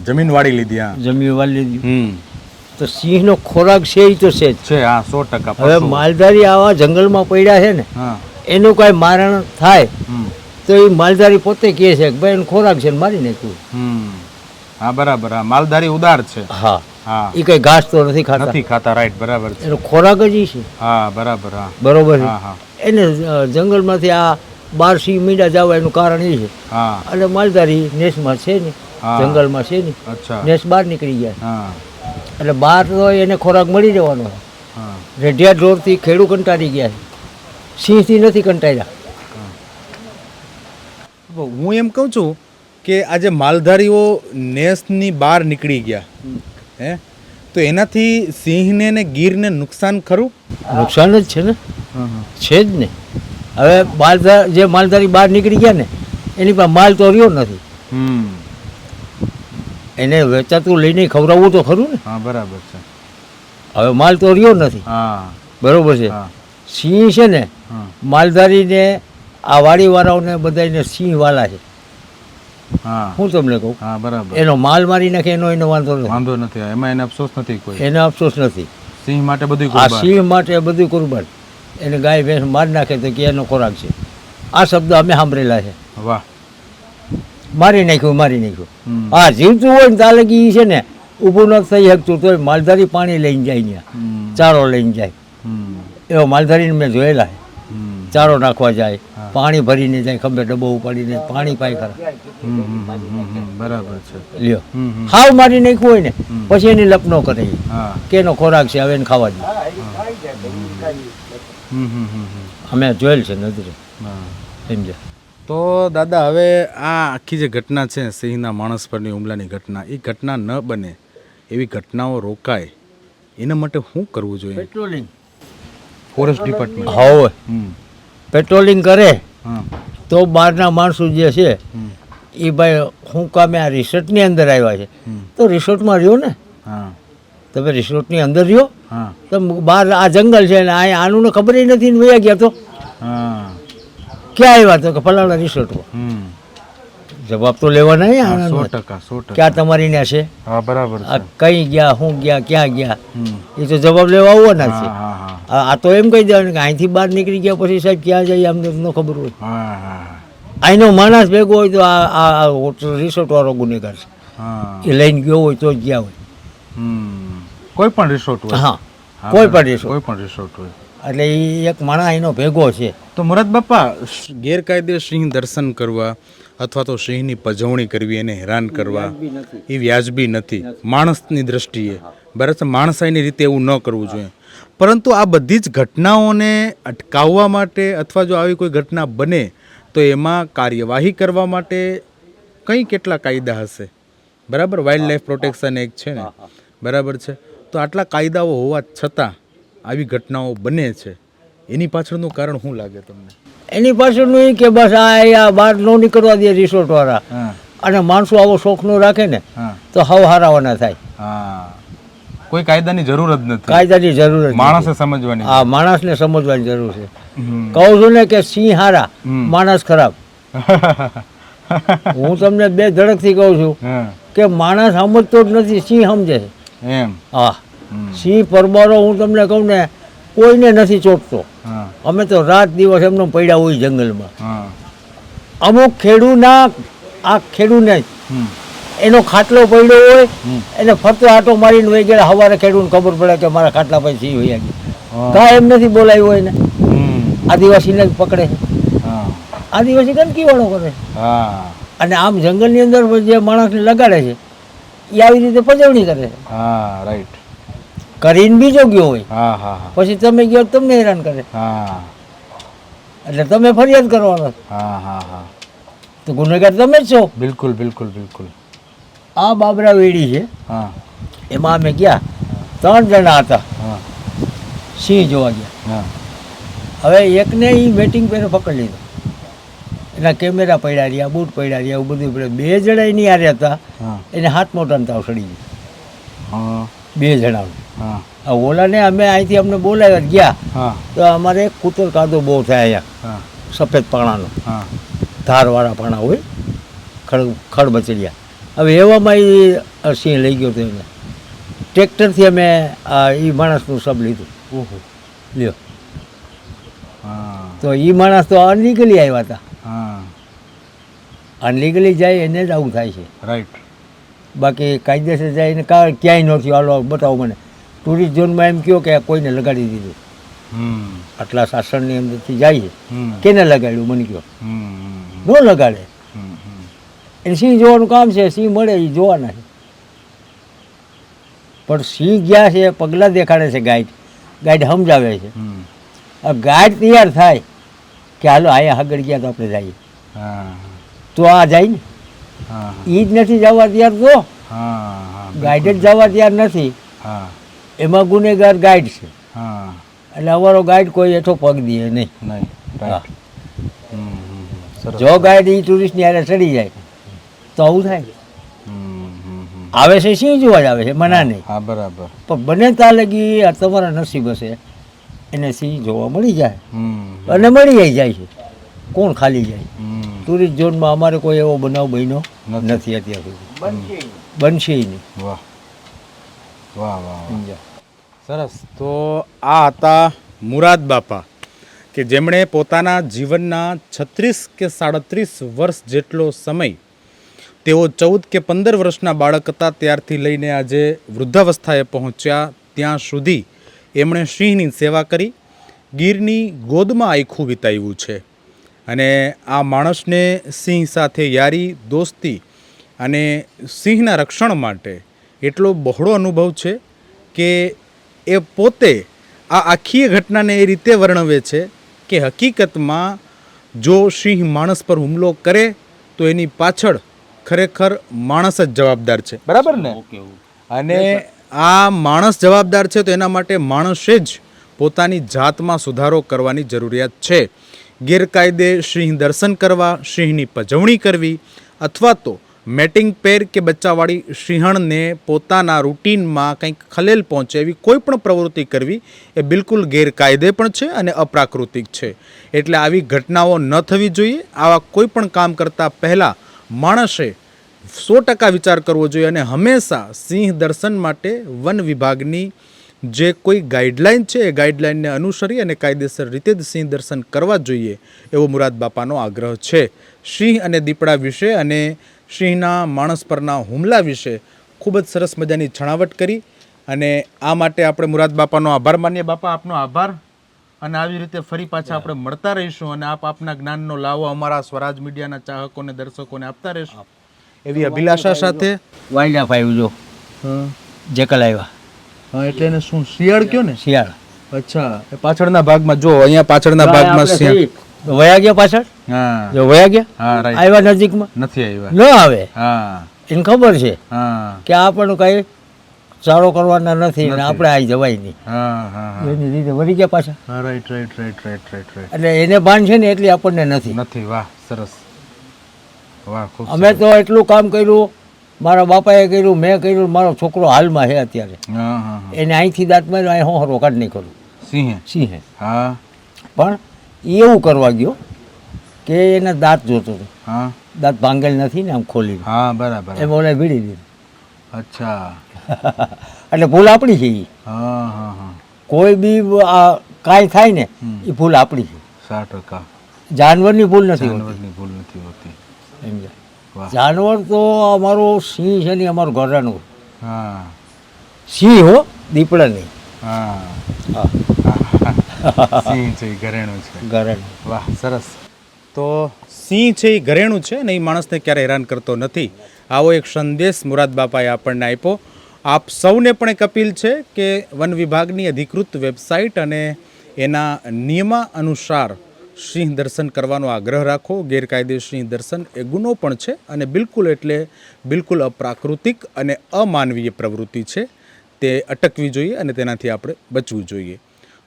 Speaker 2: જમીન વાળી લીધી. હા
Speaker 1: જમીન વાળી લીધી.
Speaker 2: હમ
Speaker 1: તો સિંહનો ખોરાક છે એ તો છે જ.
Speaker 2: છે. હા 100%.
Speaker 1: હવે માલધારી આવા જંગલમાં પડ્યા છે ને,
Speaker 2: હા
Speaker 1: એનું કાંઈ મારણ થાય
Speaker 2: હમ
Speaker 1: તો એ માલધારી પોતે કહે છે કે ભાઈ એનો ખોરાક છે ને મારી નાખ્યું.
Speaker 2: હા બરાબર. હા માલધારી ઉદાર છે.
Speaker 1: હા,
Speaker 2: હા
Speaker 1: એ કંઈ ઘાસ તો નથી ખાતા,
Speaker 2: નથી ખાતા. રાઈટ બરાબર છે.
Speaker 1: એનો ખોરાક જ ઈ છે.
Speaker 2: હા બરાબર. હા
Speaker 1: બરોબર છે.
Speaker 2: હા હા
Speaker 1: એને જંગલમાંથી આ 12 સિંહ મીંડા જવા એનું કારણ એ છે.
Speaker 2: હા
Speaker 1: એટલે માલધારી નેસમાં છે ને,
Speaker 2: હા.
Speaker 1: જંગલમાં છે ને,
Speaker 2: અચ્છા.
Speaker 1: નેસ બહાર નીકળી ગયા.
Speaker 2: હા
Speaker 1: એટલે બહાર તો એને ખોરાક મળી જવાનો છે.
Speaker 2: હા
Speaker 1: રેઢિયા ઢોરથી ખેડૂ કંટાળી ગયા છે, સિંહથી નથી કંટાળ્યા.
Speaker 2: હું એમ કહું છું કે આજે માલધારીઓ નેસની બહાર નીકળી ગયા હે, તો એનાથી સિંહને ને ગીરને નુકસાન ખરું?
Speaker 1: નુકસાન જ છે ને, છે જ ને. હવે જે માલધારી બહાર નીકળી ગયા ને એની પાસે માલ તો રહ્યો નથી. એને વેચાતું લઈને ખવડાવવું તો ખરું ને.
Speaker 2: હા બરાબર છે.
Speaker 1: હવે માલ તો રહ્યો નથી.
Speaker 2: હા
Speaker 1: બરોબર છે.
Speaker 2: હા
Speaker 1: સિંહ છે ને,
Speaker 2: હા
Speaker 1: માલધારીને આ વાડીવાળાઓને બધાને સિંહ વાલા છે.
Speaker 2: હા
Speaker 1: હું તમને કહું,
Speaker 2: હા બરાબર.
Speaker 1: એનો માલ મારી નાખે એનો વાંધો નથી,
Speaker 2: વાંધો નથી. એમાં એને અફસોસ નથી કોઈ.
Speaker 1: એને અફસોસ નથી.
Speaker 2: સિંહ માટે બધું
Speaker 1: આ સિંહ માટે બધું કુરબાન. એને ગાય ભેંસ મારી નાખે તો કે એનો ખોરાક છે. આ શબ્દ અમે સાંભળેલા છે.
Speaker 2: વાહ.
Speaker 1: મારી નાખ્યું. હા, જીવતું હોય ને તાલે કે ઈ છે ને ઊભું ન થઈ શકતું તોય માલધારી પાણી લઈને જાય ત્યાં, ચારો લઈને જાય. એવા માલધારીને મેં જોયેલા છે. ચારો નાખવા જાય, પાણી ભરીને જાય, ખંભે ડબ્બો ઉપાડીને પાણી પાય ખરા.
Speaker 2: બરાબર છે.
Speaker 1: લ્યો, હાવ મારી નાખ્યું હોય ને પછી એની લપ ન કરે ઈ.
Speaker 2: હા.
Speaker 1: કે એનો ખોરાક છે, હવે એને ખાવા દે. અમે જોયેલ છે નજરે. સમજ્યા?
Speaker 2: તો દાદા હવે આ આખી જે ઘટના છે સિંહના માણસ પરની હુમલાની ઘટના, એ ઘટના ન બને એવી ઘટનાઓ રોકાય એના માટે શું કરવું જોઈએ?
Speaker 1: પેટ્રોલિંગ.
Speaker 2: Forest department.
Speaker 1: હવે પેટ્રોલિંગ કરે
Speaker 2: હા.
Speaker 1: તો બહારના માણસો જે છે એ ભાઈ હું કામે આ રિસોર્ટની અંદર આવ્યા છે તો રિસોર્ટમાં રહ્યો ને.
Speaker 2: હા.
Speaker 1: તમે રિસોર્ટની અંદર રહ્યો,
Speaker 2: હા.
Speaker 1: તો બહાર આ જંગલ છે ને આનું ને ખબર નથી ને વયા ગયા તો
Speaker 2: હા.
Speaker 1: ક્યાં આવ્યા? તો કે ફલાણા રિસોર્ટમાં. જવાબ તો લેવાના ને આના.
Speaker 2: 100%.
Speaker 1: ક્યાં તમારી ને છે?
Speaker 2: હા, બરાબર
Speaker 1: આ
Speaker 2: છે.
Speaker 1: કઈ ગયા, હું ગયા, ક્યાં ગયા, એ તો જવાબ લેવા આવવાના જ છે.
Speaker 2: હા, હા,
Speaker 1: આ તો એમ કહી દેવાનું કે અહીંથી બહાર નીકળી ગયા પછી સાહેબ ક્યાં જઈએ અમને તો ન ખબર હોય.
Speaker 2: હા, હા,
Speaker 1: અહીંનો માણસ ભેગો હોય તો આ રિસોર્ટ વાળો ગુનેગાર છે.
Speaker 2: હા.
Speaker 1: એ લઈને ગયો હોય તો જ ગયા હોય.
Speaker 2: કોઈ પણ રિસોર્ટ હોય.
Speaker 1: હા,
Speaker 2: હા,
Speaker 1: કોઈ
Speaker 2: બરાબર.
Speaker 1: પણ રિસોર્ટ.
Speaker 2: કોઈ પણ રિસોર્ટ હોય.
Speaker 1: એટલે એ એક માણસ એનો ભેગો છે.
Speaker 2: તો મુરાદ બાપા, ગેરકાયદે સિંહ દર્શન કરવા અથવા તો સિંહની પજવણી કરવી, એને હેરાન કરવા એ વ્યાજબી નથી માણસની દ્રષ્ટિએ. બરાબર છે, માણસાઈની રીતે એવું ન કરવું જોઈએ. પરંતુ આ બધી જ ઘટનાઓને અટકાવવા માટે અથવા જો આવી કોઈ ઘટના બને તો એમાં કાર્યવાહી કરવા માટે કેટલા કાયદા હશે? બરાબર, વાઇલ્ડ લાઈફ પ્રોટેક્શન એક્ટ છે ને, બરાબર છે. તો આટલા કાયદાઓ હોવા છતાં આવી ઘટનાઓ બને છે, એની પાછળનું કારણ શું લાગે તમને?
Speaker 1: એની પાછળનું એ કે બસ આ બહાર ન નીકળવા દે રિસોર્ટ વાળા,
Speaker 2: હા.
Speaker 1: અને માણસો આવો શોખનો રાખે ને
Speaker 2: હા.
Speaker 1: તો હાવ હારાવાના થાય.
Speaker 2: હા. કોઈ કાયદાની જરૂર જ નથી.
Speaker 1: કાયદાની જરૂર જ
Speaker 2: માણસે
Speaker 1: નથી.
Speaker 2: સમજવાની.
Speaker 1: હા, માણસને સમજવાની જરૂર છે.
Speaker 2: હમ.
Speaker 1: કહું છું ને કે સિંહ હારા, માણસ ખરાબ. હું તમને બે ધડકથી કહું છું
Speaker 2: હા.
Speaker 1: કે માણસ સમજતો જ નથી, સિંહ સમજે છે.
Speaker 2: એમ.
Speaker 1: હા, સિંહ પરબારો હું તમને કહું ને કોઈને નથી ચોટતો.
Speaker 2: હા.
Speaker 1: અમે તો રાત દિવસ એમને પડ્યા હોય જંગલમાં.
Speaker 2: હા.
Speaker 1: અમુક ખેડૂના આ ખેડૂને
Speaker 2: હમ.
Speaker 1: એનો ખાટલો પડ્યો હોય એને ફરતો આટો મારીને વહી ગયા, સવારે ખેડૂને ખબર પડે કે મારા ખાટલા પર સિંહ વહી ગયા.
Speaker 2: હા.
Speaker 1: કાંઈ એમ નથી બોલાવ્યું હોય ને,
Speaker 2: હમ.
Speaker 1: આદિવાસીને જ પકડે છે.
Speaker 2: હા.
Speaker 1: આદિવાસી ગંદકીવાળો કરે છે.
Speaker 2: હા.
Speaker 1: અને આમ જંગલની અંદર જે માણસને લગાડે છે એ આવી રીતે પજવણી કરે છે.
Speaker 2: હા, રાઈટ.
Speaker 1: કરીને બીજો ગયો હોય
Speaker 2: હા, હા, હા.
Speaker 1: પછી તમે ગયો તો તમને હેરાન કરે,
Speaker 2: હા.
Speaker 1: એટલે તમે ફરિયાદ કરવાનો.
Speaker 2: હા, હા, હા.
Speaker 1: તો ગુનેગાર તમે જ છો.
Speaker 2: બિલકુલ, બિલકુલ, બિલકુલ.
Speaker 1: આ બાબરા વેડી છે,
Speaker 2: હા.
Speaker 1: એમાં અમે ગયા, 3 જણા હતા,
Speaker 2: હા.
Speaker 1: સિંહ જોવા ગયા.
Speaker 2: હા.
Speaker 1: હવે એકને એ વેટિંગ પહેરે પકડી લીધો, એના કેમેરા પડ્યા રહ્યા, બૂટ પડ્યા રહ્યા, એવું બધું પડ્યું. 2 જણા એની હારે હતા,
Speaker 2: હા.
Speaker 1: એને હાથ મોટાને તાવ સડી ગયો.
Speaker 2: હા.
Speaker 1: 2 જણા.
Speaker 2: હા.
Speaker 1: આ ઓલાને અમે અહીંથી અમને બોલાવ્યા ગયા
Speaker 2: હા.
Speaker 1: તો અમારે એક કૂતર કાદો બહુ થાય અહીંયા,
Speaker 2: હા.
Speaker 1: સફેદ પાણાનો,
Speaker 2: હા.
Speaker 1: ધારવાળા પાણા હોય, ખડ બચડિયા. હવે એવામાં એ સિંહ લઈ ગયો હતો એને. ટ્રેક્ટરથી અમે એ માણસનું સબ લીધું.
Speaker 2: ઓહો.
Speaker 1: લ્યો,
Speaker 2: હા.
Speaker 1: તો એ માણસ તો અનલીગલી આવ્યા હતા.
Speaker 2: હા.
Speaker 1: અનલીગલી જાય એને જ આવું થાય છે,
Speaker 2: રાઈટ.
Speaker 1: બાકી કાયદેસર જાય એને ક્યાંય નથી. હાલો બતાવો મને ટુરિસ્ટ ઝોનમાં એમ કહો કે કોઈને લગાડી દીધું.
Speaker 2: હમ.
Speaker 1: આટલા શાસનની અંદરથી જાય છે,
Speaker 2: હમ.
Speaker 1: કેને લગાડ્યું મને કહો?
Speaker 2: હમ.
Speaker 1: ન લગાડે.
Speaker 2: હમ.
Speaker 1: એને સિંહ જોવાનું કામ છે, સિંહ મળે એ જોવાના છે. પણ સિંહ ગયા છે, પગલાં દેખાડે છે ગાઈડ સમજાવે છે.
Speaker 2: હમ.
Speaker 1: આ ગાઈડ તૈયાર થાય કે હાલો અહીંયા આગળ ગયા તો આપણે જઈએ,
Speaker 2: હા.
Speaker 1: તો આ જાય ને.
Speaker 2: હા.
Speaker 1: એ જ નથી જવા તૈયાર તો
Speaker 2: હા.
Speaker 1: ગાઈડ જ જવા તૈયાર નથી.
Speaker 2: હા.
Speaker 1: એમાં ગુનેગાર ગાઈડ છે.
Speaker 2: હા.
Speaker 1: એટલે અમારો ગાઈડ કોઈ હેઠો પગ દે નહીં.
Speaker 2: નહીં.
Speaker 1: હા.
Speaker 2: રાઈટ. સરસ.
Speaker 1: જો ગાઈડ એ ટુરિસ્ટની હારે ચડી જાય તો આવું થાય. આવે છે સિંહ જોવા જ આવે છે, મના નહીં.
Speaker 2: હા, બરાબર.
Speaker 1: પણ બને ત્યાં લગી આ તમારા નસીબ હશે એને સિંહ જોવા મળી જાય, અને મળી જાય છે. કોણ ખાલી જાય? ટુરિસ્ટ ઝોનમાં અમારે કોઈ એવો બનાવ બન્યો નથી અત્યાર સુધી, બનશે નહીં.
Speaker 2: વાહ વાહ વાહ.
Speaker 1: સમજ્યા?
Speaker 2: સરસ. તો આ હતા મુરાદ બાપા કે જેમણે પોતાના જીવનના 36 કે 37 વર્ષ જેટલો સમય, તેઓ 14 કે 15 વર્ષના બાળક હતા ત્યારથી લઈને આજે વૃદ્ધાવસ્થાએ પહોંચ્યા ત્યાં સુધી એમણે સિંહની સેવા કરી. ગીરની ગોદમાં આખું વિતાવ્યું છે અને આ માણસને સિંહ સાથે યારી દોસ્તી અને સિંહના રક્ષણ માટે એટલો બહોળો અનુભવ છે કે એ પોતે આ આખી ઘટનાને એ રીતે વર્ણવે છે કે હકીકતમાં જો સિંહ માણસ પર હુમલો કરે તો એની પાછળ ખરેખર માણસ જ જવાબદાર છે, બરાબર ને? અને આ માણસ જવાબદાર છે તો એના માટે માણસે જ પોતાની જાતમાં સુધારો કરવાની જરૂરિયાત છે. ગેરકાયદે સિંહ દર્શન કરવા, સિંહની પજવણી કરવી અથવા તો મેટિંગ પેર કે બચ્ચાવાળી સિંહણને પોતાના રૂટીનમાં કંઈક ખલેલ પહોંચે એવી કોઈ પણ પ્રવૃત્તિ કરવી એ બિલકુલ ગેરકાયદે પણ છે અને અપ્રાકૃતિક છે. એટલે આવી ઘટનાઓ ન થવી જોઈએ. આવા કોઈ પણ કામ કરતાં પહેલાં માણસે 100% વિચાર કરવો જોઈએ અને હંમેશા સિંહ દર્શન માટે વન વિભાગની જે કોઈ ગાઈડલાઈન છે એ ગાઈડલાઈનને અનુસરી અને કાયદેસર રીતે જ સિંહ દર્શન કરવા જોઈએ એવો મુરાદ બાપાનો આગ્રહ છે. સિંહ અને દીપડા વિશે અને સિંહના માણસ પરના હુમલા વિશે ખૂબ જ સરસ મજાની છણાવટ કરી અને આ માટે આપણે મુરાદ બાપાનો આભાર માનીએ. બાપા, આપનો આભાર. અને આવી રીતે ફરી પાછા આપણે મળતા રહીશું અને આપ આપના જ્ઞાનનો લાવો અમારા સ્વરાજ મીડિયાના ચાહકોને, દર્શકોને આપતા રહેશું એવી અભિલાષા સાથે.
Speaker 1: વાઇલ્ડ લાઈફ આવ્યું જો જેકલ આવ્યા.
Speaker 2: હા, એટલે એને શું શિયાળ કયો ને?
Speaker 1: શિયાળ.
Speaker 2: અચ્છા, એ પાછળના ભાગમાં જો, અહીંયા પાછળના ભાગમાં શિયાળ.
Speaker 1: વયા ગયા પાછળ.
Speaker 2: હા,
Speaker 1: જો વયા ગયા,
Speaker 2: હા, રાઈટ.
Speaker 1: આવ્યા નજીકમાં
Speaker 2: નથી આવ્યા.
Speaker 1: ન આવે.
Speaker 2: હા,
Speaker 1: એને ખબર છે
Speaker 2: હા,
Speaker 1: કે આપણને કઈ સારો કરવાના નથી ને આપણે આવી જવાય નહીં.
Speaker 2: હા, હા, હા,
Speaker 1: એની રીતે વળી ગયા પાછા.
Speaker 2: હા, right, right, right, right, right, right.
Speaker 1: એટલે એને ભાન છે ને એટલી આપણને નથી.
Speaker 2: નથી. વાહ, સરસ. વાહ, ખૂબ
Speaker 1: અમે તો એટલું કામ કર્યું, મારા બાપાએ કર્યું, મેં કર્યું, મારો છોકરો હાલમાં છે અત્યારે.
Speaker 2: હા, હા, હા.
Speaker 1: એને અહીંથી દાંત માર્યો, અહીં હોહરો કાઢ નહીં કરું
Speaker 2: સિંહે.
Speaker 1: સિંહે.
Speaker 2: હા,
Speaker 1: પણ એ એવું કરવા ગયો કે એના દાંત જોતો હતો.
Speaker 2: હા,
Speaker 1: દાંત ભાંગેલ નથી ને આમ ખોલી,
Speaker 2: હા, બરાબર.
Speaker 1: એમ ઓલે ભીડી દીધું.
Speaker 2: અચ્છા.
Speaker 1: એટલે ભૂલ આપણી છે એ.
Speaker 2: હા, હા, હા,
Speaker 1: કોઈ બી આ કાંઈ થાય ને એ ભૂલ આપણી છે.
Speaker 2: 100%.
Speaker 1: જાનવરની ભૂલ નથી હોતી.
Speaker 2: જાનવરની ભૂલ નથી હોતી.
Speaker 1: સમજાય?
Speaker 2: વાહ.
Speaker 1: જાનવર તો અમારો સિંહ છે ને અમારું ઘરનું
Speaker 2: હા,
Speaker 1: સિંહ હો, દીપડા નહીં.
Speaker 2: હા.
Speaker 1: હા,
Speaker 2: સિંહ છે એ ઘરેણું છે.
Speaker 1: ઘરનું.
Speaker 2: વાહ, સરસ. તો સિંહ છે એ ઘરેણું છે ને એ માણસને ક્યારે હેરાન કરતો નથી. આવો એક સંદેશ મુરાદ બાપાએ આપણને આપ્યો. આપ સૌને પણ એક અપીલ છે કે વન વિભાગની અધિકૃત વેબસાઇટ અને એના નિયમાનુસાર સિંહ દર્શન કરવાનો આગ્રહ રાખો. ગેરકાયદે સિંહ દર્શન એ ગુનો પણ છે અને બિલકુલ એટલે બિલકુલ અપ્રાકૃતિક અને અમાનવીય પ્રવૃત્તિ છે. તે અટકવી જોઈએ અને તેનાથી આપણે બચવું જોઈએ.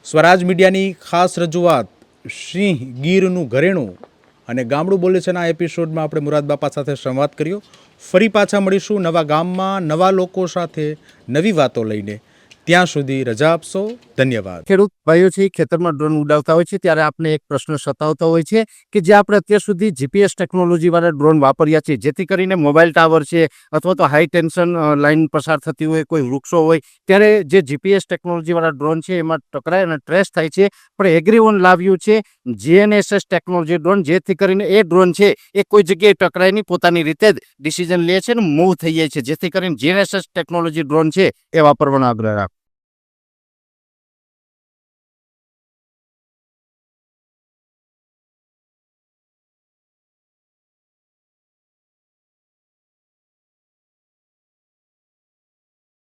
Speaker 2: સ્વરાજ મીડિયાની ખાસ રજૂઆત સિંહ ગીરનું ઘરેણું અને ગામડું બોલે છે આ એપિસોડમાં આપણે મુરાદ બાપા સાથે સંવાદ કર્યો. ફરી પાછા મળીશું નવા ગામમાં, નવા લોકો સાથે, નવી વાતો લઈને. ત્યાં સુધી રજા આપશો. ધન્યવાદ.
Speaker 4: ખેડૂત ભાઈઓ છે ખેતરમાં ડ્રોન ઉડાવતા હોય છે ત્યારે આપણે એક પ્રશ્ન સતાવતો હોય છે કે જે આપણે અત્યાર સુધી જીપીએસ ટેકનોલોજી વાળા ડ્રોન વાપર્યા છે, જેથી કરીને મોબાઈલ ટાવર છે અથવા તો હાઈ ટેન્શન લાઈન પસાર થતી હોય, કોઈ વૃક્ષો હોય, ત્યારે જે જીપીએસ ટેકનોલોજી વાળા ડ્રોન છે એમાં ટકરાય અને ટ્રેસ થાય છે. પણ એગ્રીવન લાવ્યું છે જીએનએસએસ ટેકનોલોજી ડ્રોન, જેથી કરીને એ ડ્રોન છે એ કોઈ જગ્યાએ ટકરાય નહીં, પોતાની રીતે જ ડિસિઝન લે છે અને મૂવ થઈ જાય છે. જેથી કરીને જીએનએસએસ ટેકનોલોજી ડ્રોન છે એ વાપરવાનો આગ્રહ રાખો.